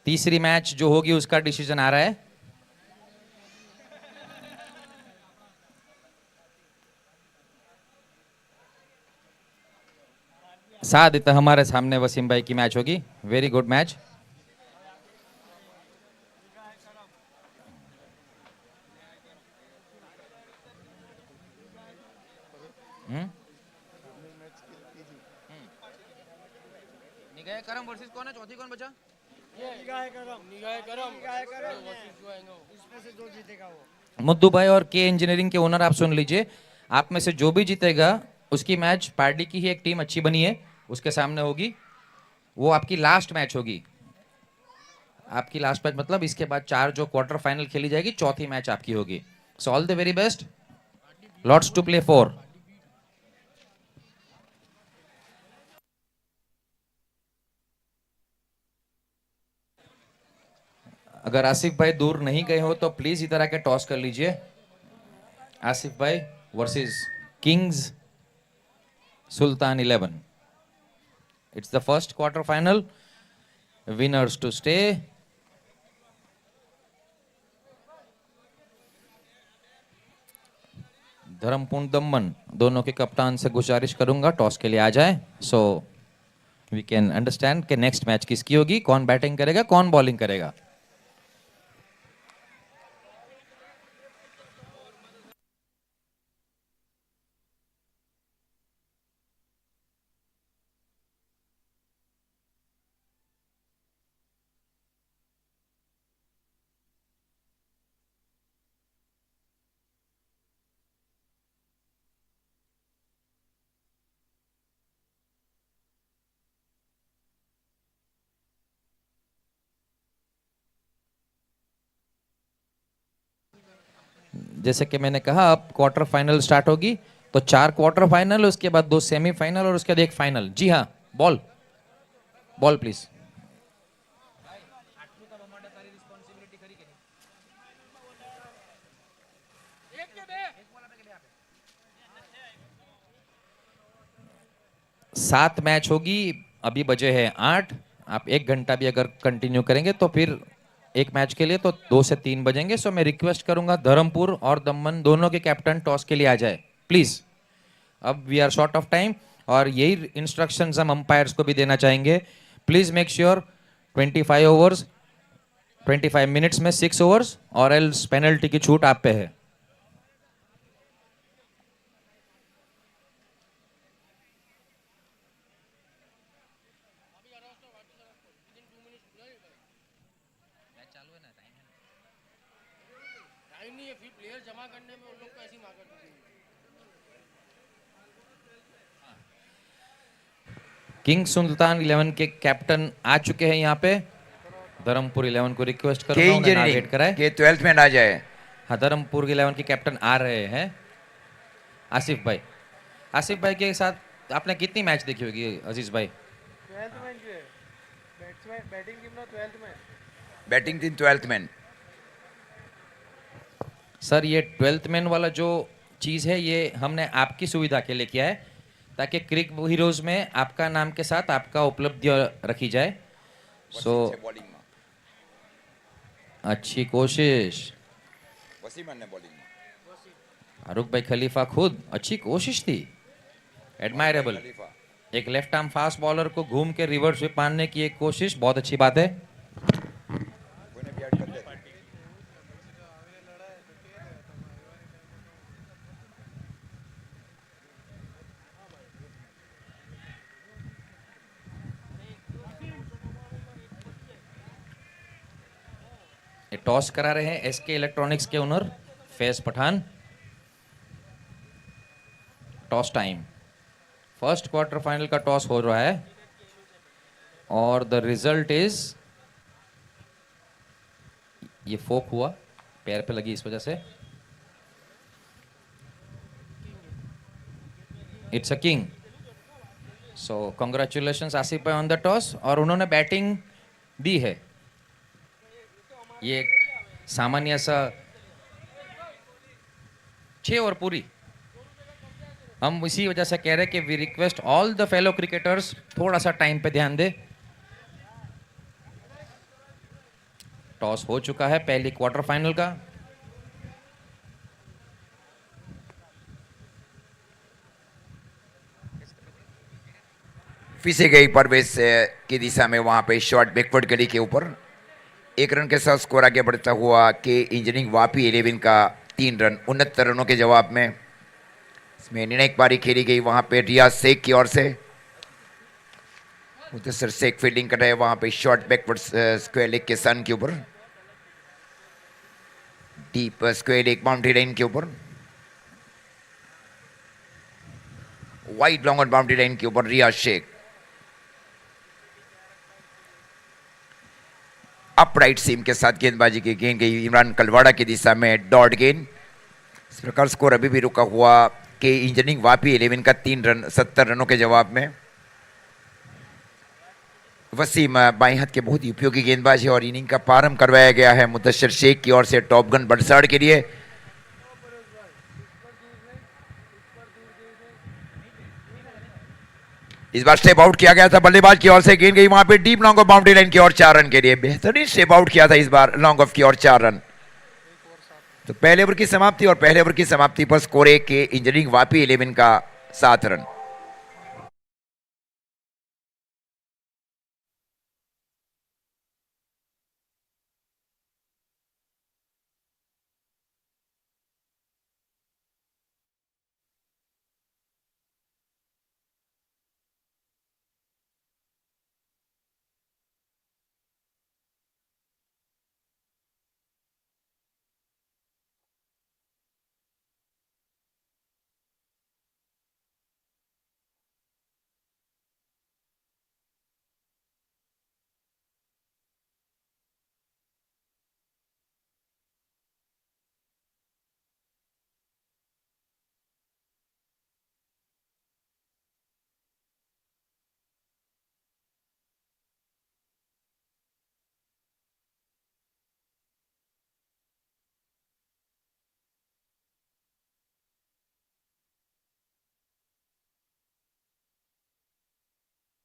तीसरी मैच जो होगी उसका डिसीजन आ रहा है. साथ हमारे सामने वसीम भाई की मैच होगी. Very good match. निगाह करम वर्सेस कौन है? चौथी कौन बचा? इसमें से जो जीतेगा वो. मुद्दू भाई और के इंजीनियरिंग के ओनर आप सुन लीजिए. आप में से जो भी जीतेगा उसकी मैच पार्टी की ही एक टीम अच्छी बनी है उसके सामने होगी. वो आपकी लास्ट मैच होगी. आपकी लास्ट मैच मतलब इसके बाद 4 जो क्वार्टर फाइनल खेली जाएगी, चौथी मैच आपकी होगी. So all the very best. Lots to play 4. अगर आसिफ भाई दूर नहीं गए हो तो प्लीज इधर आके टॉस कर लीजिए. आसिफ भाई versus Kings Sultan 11. It's the first quarter final. Winners to stay. Dharampur दमन दोनों के कप्तान से गुजारिश करूंगा टॉस के लिए आ जाए. सो वी कैन अंडरस्टैंड कि नेक्स्ट मैच किसकी होगी, कौन बैटिंग करेगा, कौन बॉलिंग करेगा. जैसे कि मैंने कहा अब क्वार्टर फाइनल स्टार्ट होगी. तो 4 क्वार्टर फाइनल, उसके बाद 2 सेमीफाइनल और उसके बाद 1 फाइनल. जी हाँ, बॉल बॉल प्लीज. सात मैच होगी. अभी बजे हैं 8. आप 1 घंटा भी अगर कंटिन्यू करेंगे तो फिर एक मैच के लिए तो 2 से 3 बजेंगे. सो मैं रिक्वेस्ट करूंगा धर्मपुर और दमन दोनों के कैप्टन टॉस के लिए आ जाए प्लीज. अब we are short of time और यही इंस्ट्रक्शंस हम अंपायर्स को भी देना चाहेंगे. Please make sure 25 overs 25 minutes में 6 ओवर्स और एल्स पेनल्टी की छूट आप पे है। टाइम नहीं है फिर प्लेयर जमा करने में, उन लोग को ऐसी मांग करते हैं। किंग सुल्तान 11 के कैप्टन आ चुके हैं यहाँ पे। धर्मपुर 11 को रिक्वेस्ट के करूंगा उन्हें इंजीनियरिंग नाविगेट कराए। के 12th मैन आ जाए। हाँ, धर्मपुर 11 के कैप्टन आ रहे हैं। आसिफ भाई, आसिफ भाई के साथ आपने कितनी मैच देखी होगी अजीज भाई? 12th मैन जो है बैट्समैन बैटिंग टीम ना 12th man. Batting team 12th man. Sir ये 12th मैन वाला जो चीज़ है ये हमने आपकी सुविधा के लिए किया है ताकि क्रिक हीरोज में आपका नाम के साथ आपका उपलब्धि रखी जाए। सो बॉलिंग में अच्छी कोशिश। वसीम ने बॉलिंग में फारूक भाई खलीफा खुद अच्छी कोशिश थी, एडमायरेबल। खलीफा एक लेफ्ट आर्म फास्ट बॉलर को घूम के रिवर्स में मारने की एक कोशिश, बहुत अच्छी बात है। कोई भी ऐड कर दे। ये टॉस करा रहे हैं एसके इलेक्ट्रॉनिक्स के owner Faiz Pathan. Toss time, first quarter final का टॉस हो रहा है और द रिजल्ट इज, ये फोक हुआ, पैर पे लगी इस वजह से। It's a king. So congratulation Asif भाई ऑन द टॉस। और उन्होंने बैटिंग दी है, ये एक सामान्य सा 6 ओवर पूरी। हम इसी वजह से कह रहे हैं कि we request all the fellow cricketers थोड़ा सा टाइम पे ध्यान दे। टॉस हो चुका है पहली क्वार्टर फाइनल का। फिर से गई परवेज की दिशा में, वहां पे शॉट बैकवर्ड गली के ऊपर। 1 रन के साथ स्कोर आगे बढ़ता हुआ के इंजीनियरिंग वापी 11 का 3 रन 69 रनों के जवाब में। इसमें निर्णायक पारी खेली गई वहां पे रियाज शेख की ओर से। मुदस्सिर शेख फील्डिंग कर रहे हैं वहां पे शॉर्ट बैकवर्ड स्क्वायर लेग के सन के ऊपर, deep square leg boundary line के ऊपर, wide long on boundary line के ऊपर रियाज शेख। अपराइट सीम के साथ गेंदबाजी की गेंद गई इमरान कलवाड़ा की दिशा में, डॉट गेंद। इस प्रकार स्कोर अभी भी रुका हुआ के इंजीनियरिंग वापी 11 का 3 रन 70 रनों के जवाब में। वसीम बाएं हाथ के बहुत ही उपयोगी गेंदबाज है और इनिंग का प्रारंभ करवाया गया है मुदस्सिर शेख की ओर से टॉप गन बड़साड़ के लिए। इस बार स्टेप आउट किया गया था बल्लेबाज की ओर से, गेंद गई वहां पे deep long off boundary line की ओर 4 रन के लिए। बेहतरीन स्टेप आउट किया था इस बार लॉन्ग ऑफ की ओर 4 रन। तो पहले ओवर की समाप्ति और पहले ओवर की समाप्ति पर स्कोर 1 के इंजीनियरिंग वापी 11 का 7 रन।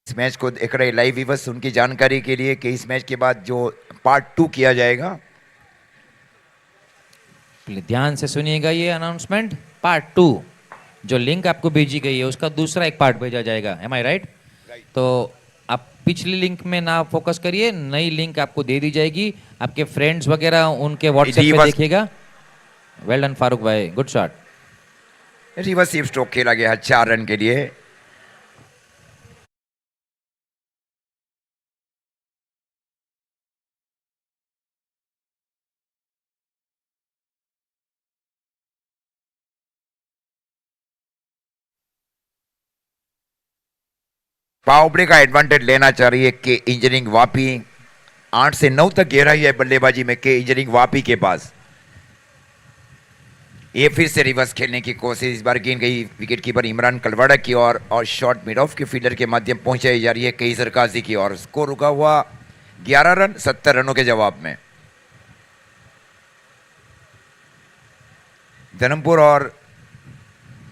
इस मैच को देख रहे लाइव व्यूअर्स, उनकी जानकारी के लिए कि इस मैच के बाद जो पार्ट 2 किया जाएगा, ध्यान से सुनिएगा ये अनाउंसमेंट। पार्ट 2 जो लिंक आपको भेजी गई है उसका दूसरा एक पार्ट भेजा जाएगा। एम आई राइट? तो आप पिछली लिंक में ना फोकस करिए, नई लिंक आपको दे दी जाएगी, आपके फ्रेंड्स वगैरह उनके व्हाट्सएप पे रिवर्स देखिएगा। वेल डन फारूक भाई, गुड शॉट। रिवर्सिव स्ट्रोक खेला गया है 4 रन के लिए। पावर प्ले का एडवांटेज लेना चाह रही है के इंजीनियरिंग वापी। 8 से 9 तक गहराई है बल्लेबाजी में के इंजीनियरिंग वापी के पास। ये फिर से रिवर्स खेलने की कोशिश, इस बार गेंद गई विकेट कीपर इमरान कलवाड़ा की ओर और शॉट मिड ऑफ के फील्डर के माध्यम पहुंचाई जा रही है केसर काजी की ओर। स्कोर रुका हुआ 11 रन 70 रनों के जवाब में। धर्मपुर और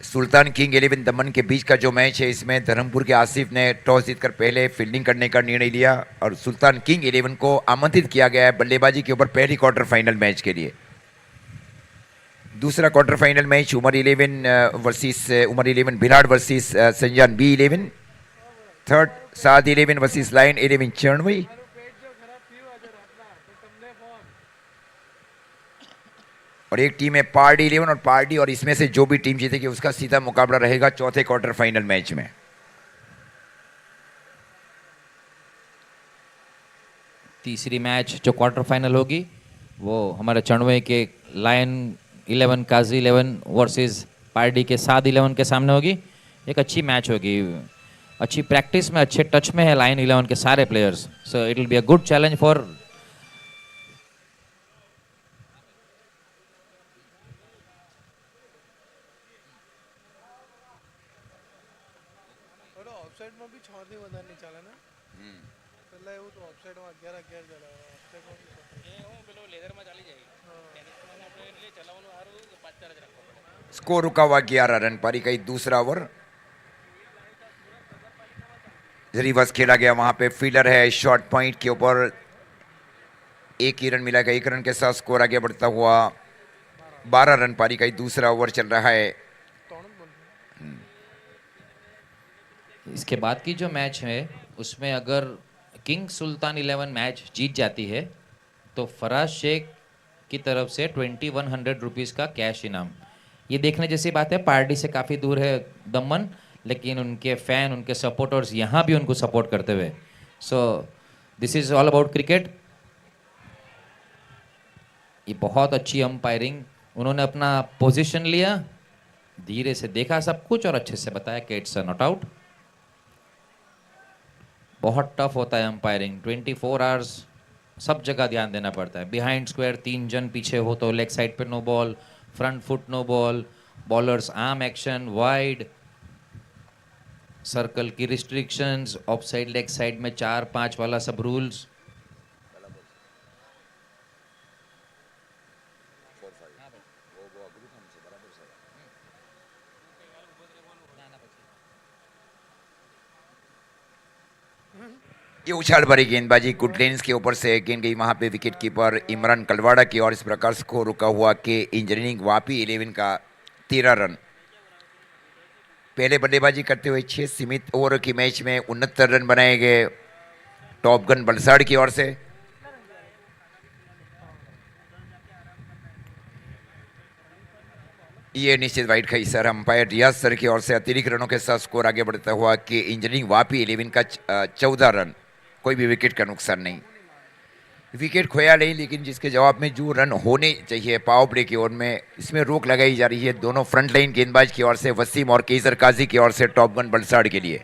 सुल्तान किंग 11 दमन के बीच का जो मैच है, इसमें धर्मपुर के आसिफ ने टॉस जीतकर पहले फील्डिंग करने का निर्णय लिया और सुल्तान किंग 11 को आमंत्रित किया गया है बल्लेबाजी के ऊपर पहली क्वार्टर फाइनल मैच के लिए। दूसरा quarter final match Umar 11 versus Umar 11 Bhilad versus Sanjan B 11। Third Saad 11 versus lion 11 Charanwai. और एक टीम है पार्टी 11 और पार्टी, और इसमें से जो भी टीम जीतेगी उसका सीधा मुकाबला रहेगा चौथे क्वार्टर फाइनल मैच में। तीसरी मैच जो क्वार्टर फाइनल होगी वो हमारे चणवे के लायन 11 काजी 11 वर्सेस पार्टी के साद 11 के सामने होगी। एक अच्छी मैच होगी, अच्छी प्रैक्टिस में, अच्छे टच में है लायन 11 के सारे players, so it will be a good challenge for. ઓફસાઇડમાં બી 6 થી વધારે નહીં ચાલે ને પહેલા એવું તો ઓફસાઇડમાં 11 ચાલે ઓફસાઇડમાં બી 6 એ હું પેલો લેધરમાં ચાલી જાય ટેનિસમાં આપણે એટલે ચલાવવાનું સારું 5-4 જ રાખવા પડે। स्कोर रुका हुआ 11 रन। पारी का दूसरा ओवर रिवर्स खेला गया, वहां पे फील्डर है शॉर्ट पॉइंट के ऊपर। एक ही रन मिला, 1 रन के साथ स्कोर आगे बढ़ता हुआ 12 रन। पारी का दूसरा ओवर चल रहा है। 3 જ બનશે। इसके बाद की जो मैच है उसमें अगर किंग सुल्तान 11 मैच जीत जाती है तो फराज शेख की तरफ से 2100 रुपीज़ का कैश इनाम। ये देखने जैसी बात है, पार्टी से काफ़ी दूर है दमन, लेकिन उनके फैन, उनके सपोर्टर्स यहाँ भी उनको सपोर्ट करते हुए। So this is all about cricket. ये बहुत अच्छी अंपायरिंग, उन्होंने अपना पोजीशन लिया, धीरे से देखा सब कुछ और अच्छे से बताया कि इट्स नॉट आउट। बहुत टफ होता है अंपायरिंग, 24 आवर्स सब जगह ध्यान देना पड़ता है। बिहाइंड स्क्वायर 3 जन पीछे हो तो लेग साइड पे no ball, front foot no ball, bowlers arm action, wide, circle की restrictions, off side leg side में 4-5 वाला सब रूल्स। ये उछाल भरी गेंदबाजी गुड लेंस के ऊपर से गेंद गई वहां पे विकेट कीपर इमरान कलवाड़ा की, और इस प्रकार स्कोर रुका हुआ कि इंजीनियरिंग वापी 11 का 13 रन। पहले बल्लेबाजी करते हुए 6 सीमित ओवर की मैच में 69 रन बनाए गए टॉप गन बलसाड़ की ओर से। ये निश्चित वाइड का इशारा अंपायर रियाज सर की ओर से। अतिरिक्त रनों के साथ स्कोर आगे बढ़ता हुआ कि इंजीनियरिंग वापी 11 का 14 रन। कोई भी विकेट का नुकसान नहीं, विकेट खोया नहीं, लेकिन जिसके जवाब में जो रन होने चाहिए पावर प्ले की ओर में, इसमें रोक लगाई जा रही है दोनों फ्रंट लाइन गेंदबाज की ओर से, वसीम और केसर काजी की ओर से टॉप गन बलसाड़ के लिए।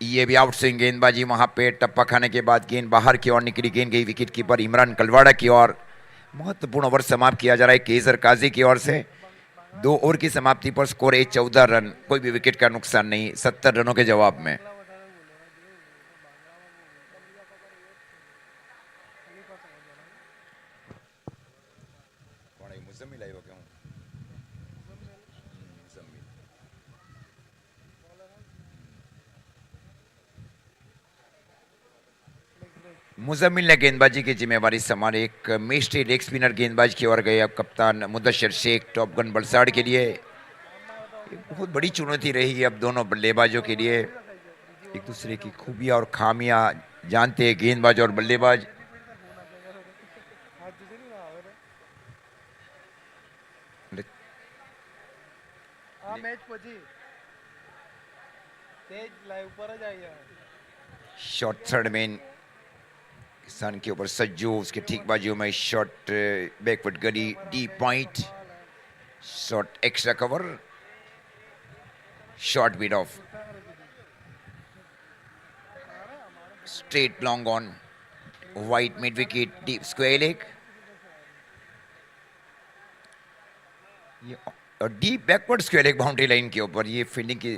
ये भी आउट स्विंग गेंदबाजी, वहां पे टप्पा खाने के बाद गेंद बाहर की ओर निकली, गेंद गई विकेट कीपर इमरान कलवाड़ा की ओर। महत्वपूर्ण ओवर समाप्त किया जा रहा है केसर काजी की ओर से। 2 ओवर की समाप्ति पर स्कोर है 14 रन। कोई भी विकेट का नुकसान नहीं 70 रनों के जवाब में। मुजम्मिल ने गेंदबाजी की जिम्मेवारी संभाली। एक मिस्ट्री लेग स्पिनर गेंदबाज की ओर गए। अब कप्तान मुदस्सिर शेख टॉप गन वलसाड़ के लिए एक बहुत बड़ी चुनौती रही अब दोनों बल्लेबाजों के लिए। एक दूसरे की खूबियां और खामियां जानते हैं गेंदबाज और बल्लेबाज। આ મેચ પછી તેજ લાઈવ પર જ આવી જાય शॉट थर्ड में किसान के ऊपर सज्जू, उसके ठीक बाजू में shot backward gully deep point, shot extra cover, shot beat off straight long on wide mid wicket deep square leg. और deep backward square leg boundary line के ऊपर ये फील्डिंग की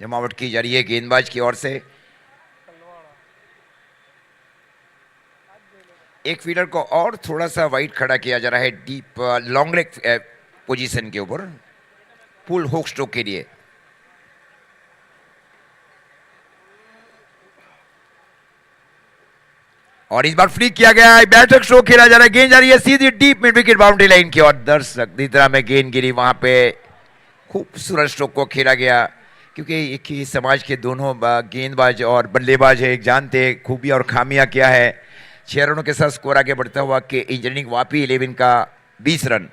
जमावट की जा रही है गेंदबाज की ओर से। एक फील्डर को और थोड़ा सा वाइड खड़ा किया जा रहा है डीप लॉन्ग लेग पोजीशन के ऊपर पुल हुक स्ट्रोक के लिए। और इस बार फ्लिक किया गया है, बैटक स्ट्रोक खेला जा रहा है, गेंद जा रही है सीधी deep mid wicket boundary line की ओर। दर्शक जिस तरह में गेंद गिरी वहां पे खूबसूरत स्ट्रोक को खेला गया, क्योंकि एक ही समाज के दोनों गेंदबाज और बल्लेबाज है, एक जानते हैं खूबियां और खामियां क्या है। 6 रनों के साथ स्कोर आगे बढ़ता हुआ के इंजीनियरिंग वापी 11 का 20 run.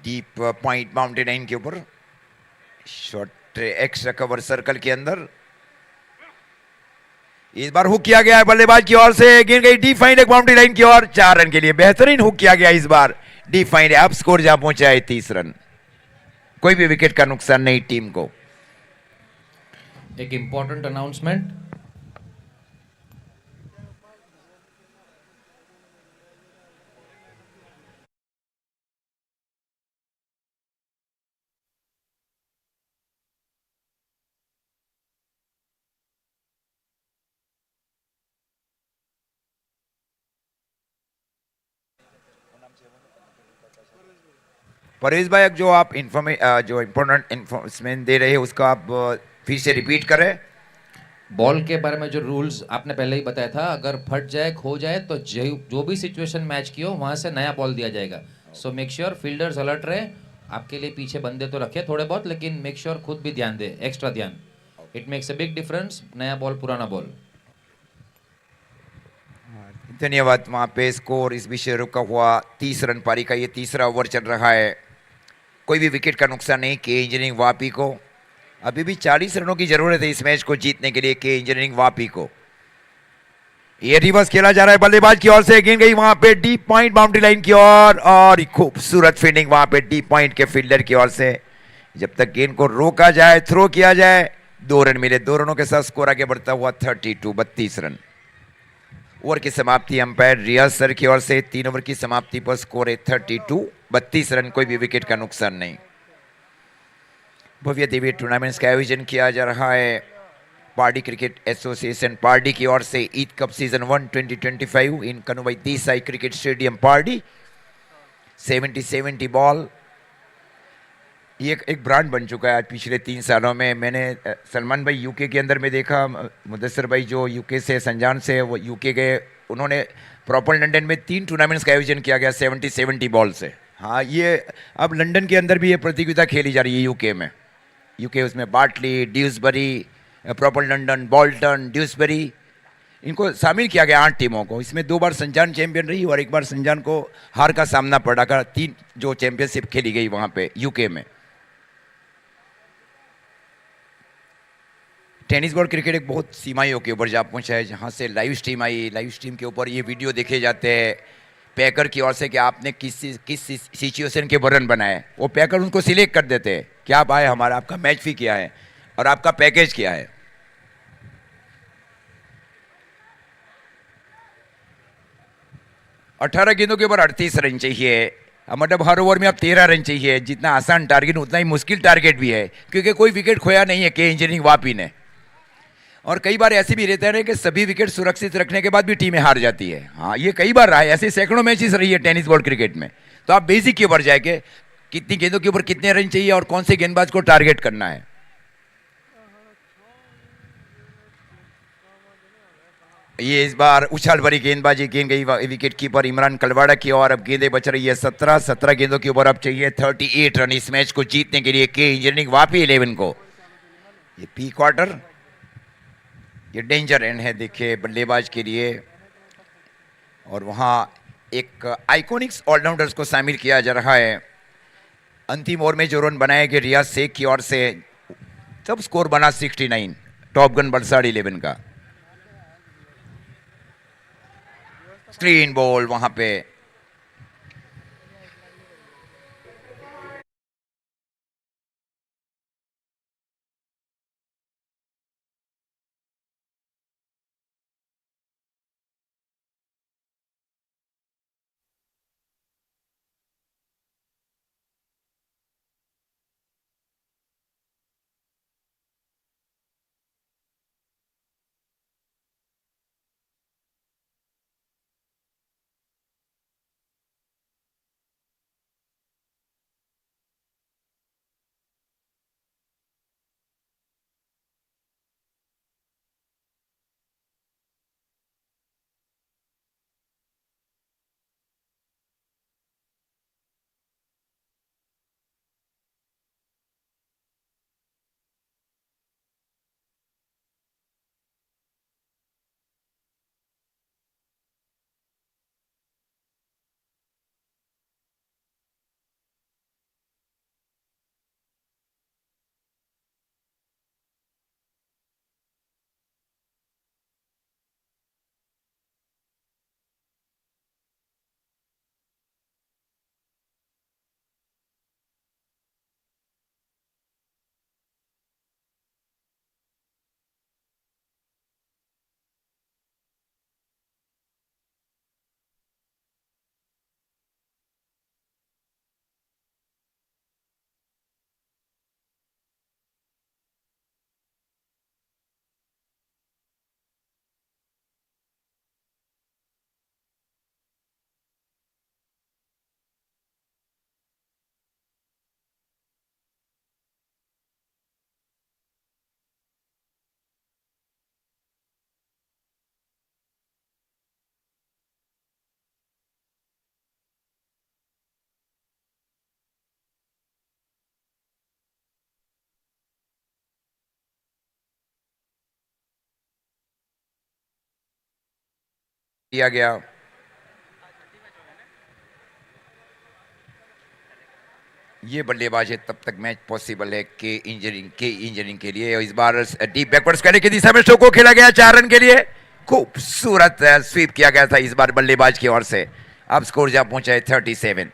Deep point boundary line के ऊपर शॉट एक्स्ट्रा कवर सर्कल के अंदर। इस बार हुक किया गया है बल्लेबाज की ओर से, गिर गई डी फाइंड एक बाउंड्री लाइन की ओर। 4 रन के लिए बेहतरीन हुक किया गया इस बार डी फाइंड। अब स्कोर जहां पहुंचा है 30 रन। कोई भी विकेट का नुकसान नहीं टीम को। एक इंपॉर्टेंट अनाउंसमेंट, परवेज भाई जो आप जो इंपॉर्टेंट इन्फॉर्मेशन दे रहे हैं उसका आप फिर से रिपीट करें। बॉल के बारे में जो रूल्स आपने पहले ही बताया था, अगर फट जाए खो जाए तो जो भी सिचुएशन मैच की हो वहां से नया बॉल दिया जाएगा। So make sure fielders alert रहे। आपके लिए पीछे बंदे तो रखे थोड़े बहुत, लेकिन मेक श्योर खुद भी ध्यान दे, एक्स्ट्रा ध्यान। It makes a big difference, नया बॉल पुराना बॉल। धन्यवाद। वहां पे स्कोर इस विषय रुका हुआ 30 रन पारी का ये तीसरा ओवर चल रहा है। कोई भी विकेट का नुकसान नहीं के इंजीनियरिंग वापी को। अभी भी 40 रनों की जरूरत है इस मैच को जीतने के लिए के इंजीनियरिंग वापी को। ये रिवर्स खेला जा रहा है बल्लेबाज की ओर से, गेंद गई वहां पे डीप पॉइंट बाउंड्री लाइन की ओर और खूबसूरत फील्डिंग वहां पे डीप पॉइंट के फील्डर की ओर से। जब तक गेंद को रोका जाए, थ्रो किया जाए, 2 रन मिले। 2 रनों के साथ स्कोर आगे बढ़ता हुआ 32 रन। ओवर की समाप्ति अंपायर रियाज सर की ओर से 3 ओवर की समाप्ति पर स्कोर है 32 रन। कोई भी विकेट का नुकसान नहीं। भव्य दिव्य टूर्नामेंट्स का आयोजन किया जा रहा है पार्टी क्रिकेट एसोसिएशन पार्टी की ओर से Eid cup season 1 2025 in Kanubhai Desai cricket stadium party 70 ball. ये एक ब्रांड बन चुका है आज पिछले 3 सालों में। मैंने सलमान भाई यूके के अंदर में देखा, मुदस्सर भाई जो यूके से संजान से वो यूके गए, उन्होंने प्रॉपर लंदन में 3 टूर्नामेंट्स का आयोजन किया गया 70 बॉल से। हाँ, ये अब लंदन के अंदर भी ये प्रतियोगिता खेली जा रही है यूके में। यूके उसमें Bartley, Dewsbury, proper London, Bolton, Dewsbury, इनको शामिल किया गया 8 टीमों को। इसमें 2 बार संजान चैंपियन रही और 1 बार संजान को हार का सामना पड़ा कर 3 जो चैंपियनशिप खेली गई वहाँ पे यूके में। टेनिस बॉल क्रिकेट एक बहुत सीमाइयों के ऊपर जा पहुंचा है, जहां से live stream I. Live stream के ऊपर ये वीडियो देखे जाते हैं पैकर की ओर से कि आपने किस सिचुएशन के वर्णन बनाए। वो पैकर उनको सिलेक्ट कर देते हैं कि आप आए, हमारा आपका मैच फी क्या है और आपका पैकेज क्या है। अठारह गेंदों के ऊपर 38 रन चाहिए, मतलब हर ओवर में अब 13 रन चाहिए। जितना आसान टारगेट उतना ही मुश्किल टारगेट भी है, क्योंकि कोई विकेट खोया नहीं है के इंजीनियरिंग वापी ने। और कई बार ऐसे भी रहते हैं कि सभी विकेट सुरक्षित रखने के बाद भी टीमें हार जाती है। हाँ, ये कई बार रहा है, ऐसे सैकड़ों मैचेस रही है टेनिस बॉल क्रिकेट में। तो आप बेसिक के ऊपर जाएंगे, कितनी गेंदों के ऊपर कितने रन चाहिए और कौन से गेंदबाज को टारगेट करना है। ये इस बार उछाल भरी गेंदबाजी गेंद गई विकेट कीपर इमरान कलवाड़ा की और अब गेंदें बच रही है 17 गेंदों के ऊपर अब चाहिए 38 रन इस मैच को जीतने के लिए के इंजीनियरिंग वापी 11 को। ये पी क्वार्टर, ये डेंजर एंड है देखिए बल्लेबाज के लिए। और वहाँ एक आइकॉनिक्स ऑलराउंडर्स को शामिल किया जा रहा है। अंतिम ओवर में जो रन बनाए गए रियाज शेख की ओर से, तब स्कोर बना 69 टॉप गन वलसाड 11 का। स्क्रीन बॉल वहां पे किया गया। ये बल्लेबाज है, तब तक मैच पॉसिबल है के इंजीनियरिंग के लिए। इस बार डीप बैकवर्ड्स करने की दिशा में स्ट्रोक को खेला गया 4 रन के लिए। खूबसूरत स्वीप किया गया था इस बार बल्लेबाज की ओर से। अब स्कोर जा पहुंचा है 37।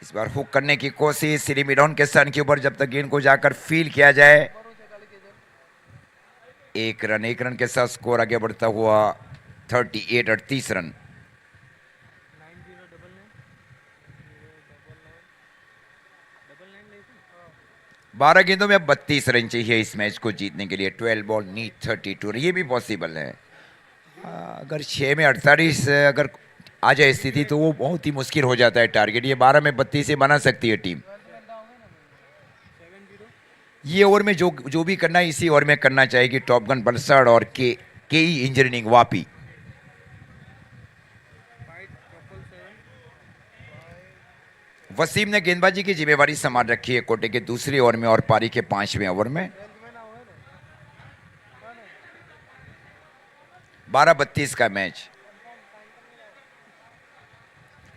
इस बार हुक करने की कोशिश श्री मिडॉन के सन के ऊपर, जब तक गेंद को जाकर फील किया जाए। एक रन के साथ स्कोर आगे बढ़ता हुआ 38 रन। 12 गेंदों में 32 रन चाहिए इस मैच को जीतने के लिए। 12 बॉल नीड 32 रन, ये भी पॉसिबल है। अगर 6 में 48 अगर आ जाए स्थिति तो वो बहुत ही मुश्किल हो जाता है टारगेट। ये 12 में 32 से बना सकती है टीम। ये ओवर में जो भी करना है इसी ओवर में करना चाहेगी टॉप गन बलसाड़ और के इंजीनियरिंग वापी। वसीम ने गेंदबाजी की जिम्मेवारी संभाल रखी है कोटे के दूसरे ओवर में और पारी के 5वें ओवर में। 12-32 का मैच,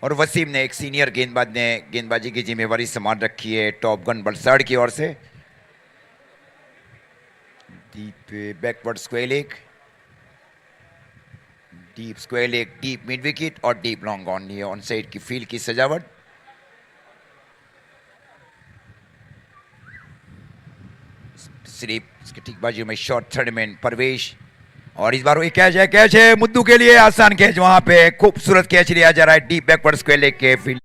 और वसीम ने एक सीनियर गेंदबाज ने गेंदबाजी की जिम्मेवारी संभाल रखी है टॉप गन बलसाड़ की ओर से। Deep backward square leg, deep square leg, deep mid wicket और डीप लॉन्ग ऑन। ये ऑन साइड की फील्ड की सजावट। सिर्फ इसके ठीक बाजू में शॉर्ट थर्ड मैन परवेश, और इस बार वो कैच है मुद्दू के लिए, आसान कैच, वहां पे खूबसूरत कैच लिया जा रहा है डीप बैकवर्ड स्क्वायर लेग के फील्ड।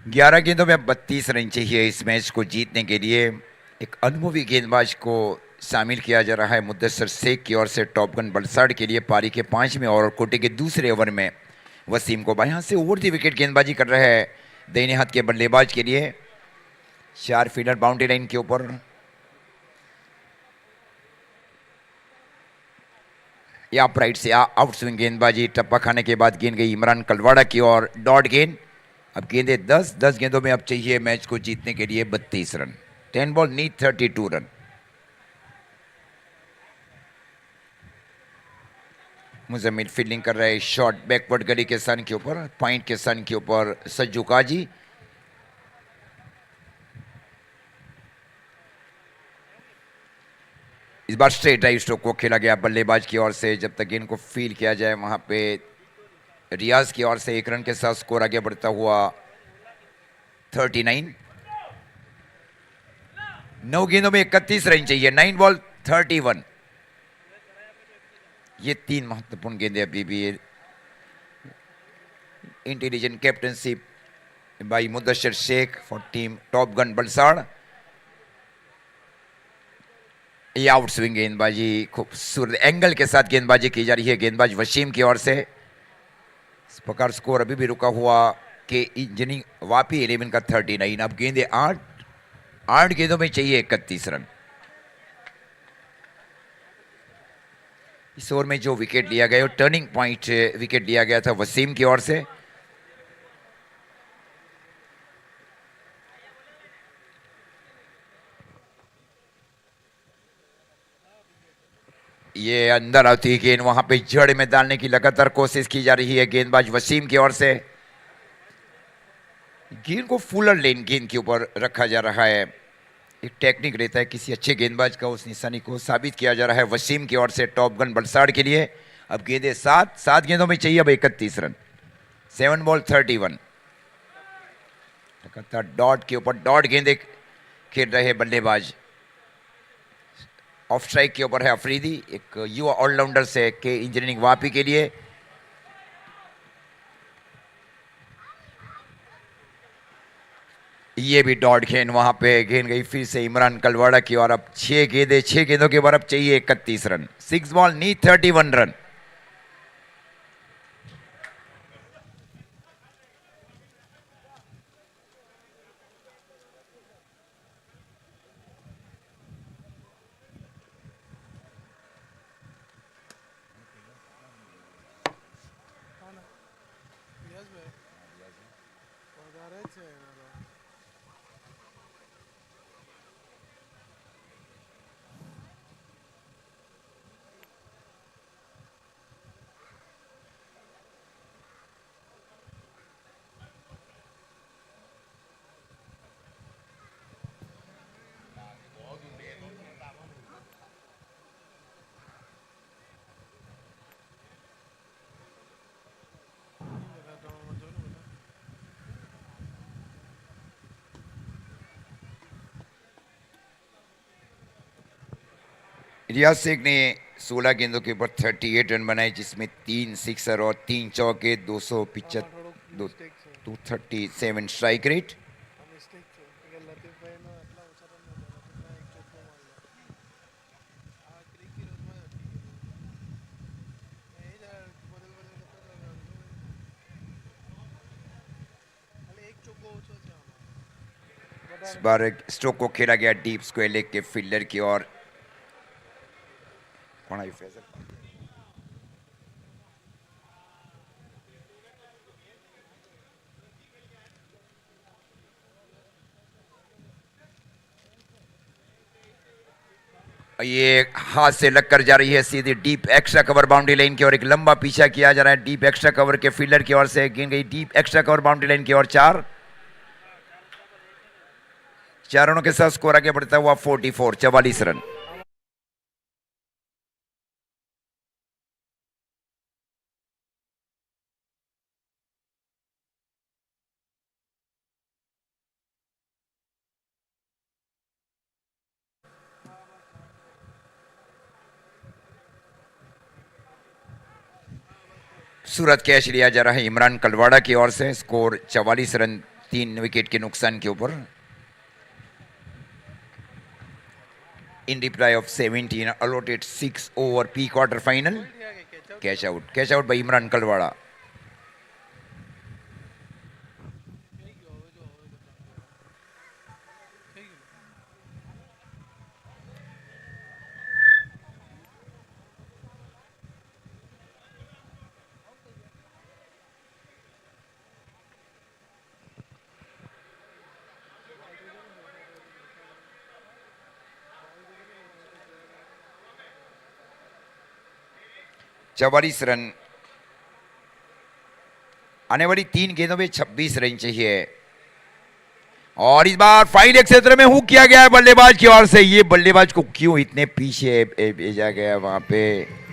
ग्यारह गेंदों में 32 रन चाहिए इस मैच को जीतने के लिए। एक अनुभवी गेंदबाज को शामिल किया जा रहा है मुद्दसर शेख की ओर से टॉप गन बलसाड़ के लिए। पारी के 5वें और कोटे के दूसरे ओवर में वसीम को बाएं हाथ से ओवर द विकेट गेंदबाजी कर रहा है दाहिने हाथ के बल्लेबाज के लिए। 4 फील्डर बाउंड्री लाइन के ऊपर। या अपराइट से आउट स्विंग गेंदबाजी, टप्पा खाने के बाद गेंद गई इमरान कलवाड़ा की ओर, डॉट गेंद। अब गेंदे 10 गेंदों में अब चाहिए मैच को जीतने के लिए 32 run. 10 ball need 32 run. Muzammil fielding कर रहे, शॉट बैकवर्ड गली के सन के ऊपर, पॉइंट के सन के ऊपर सज्जू काजी। इस बार स्ट्रेट ड्राइव स्ट्रोक को खेला गया बल्लेबाज की ओर से। जब तक गेंद को फील किया जाए वहां पे रियाज की ओर से 1 रन के साथ स्कोर आगे बढ़ता हुआ 39। 9 गेंदों में 31 रन चाहिए। 9 बॉल 31। ये 3 महत्वपूर्ण गेंदें अभी भी intelligent captaincy by Muddassar Sheikh for team top gun Valsad. ये आउट स्विंग गेंदबाजी, खूबसूरत एंगल के साथ गेंदबाजी की जा रही है गेंदबाज वसीम की ओर से। इस प्रकार स्कोर अभी भी रुका हुआ के इंजीनियरिंग वापी 11 का 39। अब गेंदे 8 गेंदों में चाहिए 31 रन। इस ओवर में जो विकेट लिया गया, टर्निंग पॉइंट विकेट लिया गया था वसीम की ओर से। ये अंदर आती है गेंद, वहां पे जड़ में डालने की लगातार कोशिश की जा रही है गेंदबाज वसीम की ओर से। गेंद को फुलर लेन गेंद के ऊपर रखा जा रहा है। एक टेक्निक रहता है किसी अच्छे गेंदबाज का, उस निशानी को साबित किया जा रहा है वसीम की ओर से टॉप गन बलसाड़ के लिए। अब गेंदे 7 गेंदों में चाहिए अब 31 रन। 7 बॉल 31। लगातार डॉट के ऊपर डॉट गेंदे खेल रहे बल्लेबाज। ऑफ स्ट्राइक के ऊपर है अफरीदी, एक युवा ऑलराउंडर से के इंजीनियरिंग वापी के लिए। ये भी डॉट गेंद, वहां पे गेंद गई फिर से इमरान कलवाड़ा की और अब 6 गेंदें, 6 गेंदों के बाद अब चाहिए 31 run. 6 ball need 31 run. Yes भाई વધારે જ છે એનો તો. બધા તો જો ને બધા. रियाज शेख ने 16 गेंदों के ऊपर 38 रन बनाए, जिसमें 3 सिक्सर और 3 चौके, 237 स्ट्राइक रेट। આ મિસ્ટેક છે કે લતીફભાઈનો આટલા ઓછા રન નહોતા. લતીફભાઈ એક ચોખ્ખો મારલો. આ ક્રિક રોજમાં જ અટકી ગયું. એ જ બદલ કરતો હતો. ખાલી એક ચોખ્ખો ઓછો છે આમાં. इस बार स्ट्रोक को खेला गया डीप स्क्वायर लेग के फील्डर की ओर। कौन आई फैजल? ये हाथ से लग कर जा रही है सीधी deep extra cover boundary line की ओर। एक लंबा पीछा किया जा रहा है डीप एक्स्ट्रा कवर के फील्डर की ओर से। गेंद गई deep extra cover boundary line की ओर। 4 रनों के साथ स्कोर आगे बढ़ता हुआ 44 रन। सूरत कैच लिया जा रहा है इमरान कलवाड़ा की ओर से। स्कोर 44 रन, 3 विकेट के नुकसान के ऊपर। इन reply off 17 allotted 6 over P quarter final. Catch out by Imran Kalwara. થઈ ગયો હવે જો હવે બતાવો. થઈ ગયું. चवालीस रन। आने वाली 3 गेंदों में 26 रन चाहिए। और इस बार फाइनल क्षेत्र में हुक किया गया है बल्लेबाज की ओर से। ये बल्लेबाज को क्यों इतने पीछे भेजा गया वहां पे?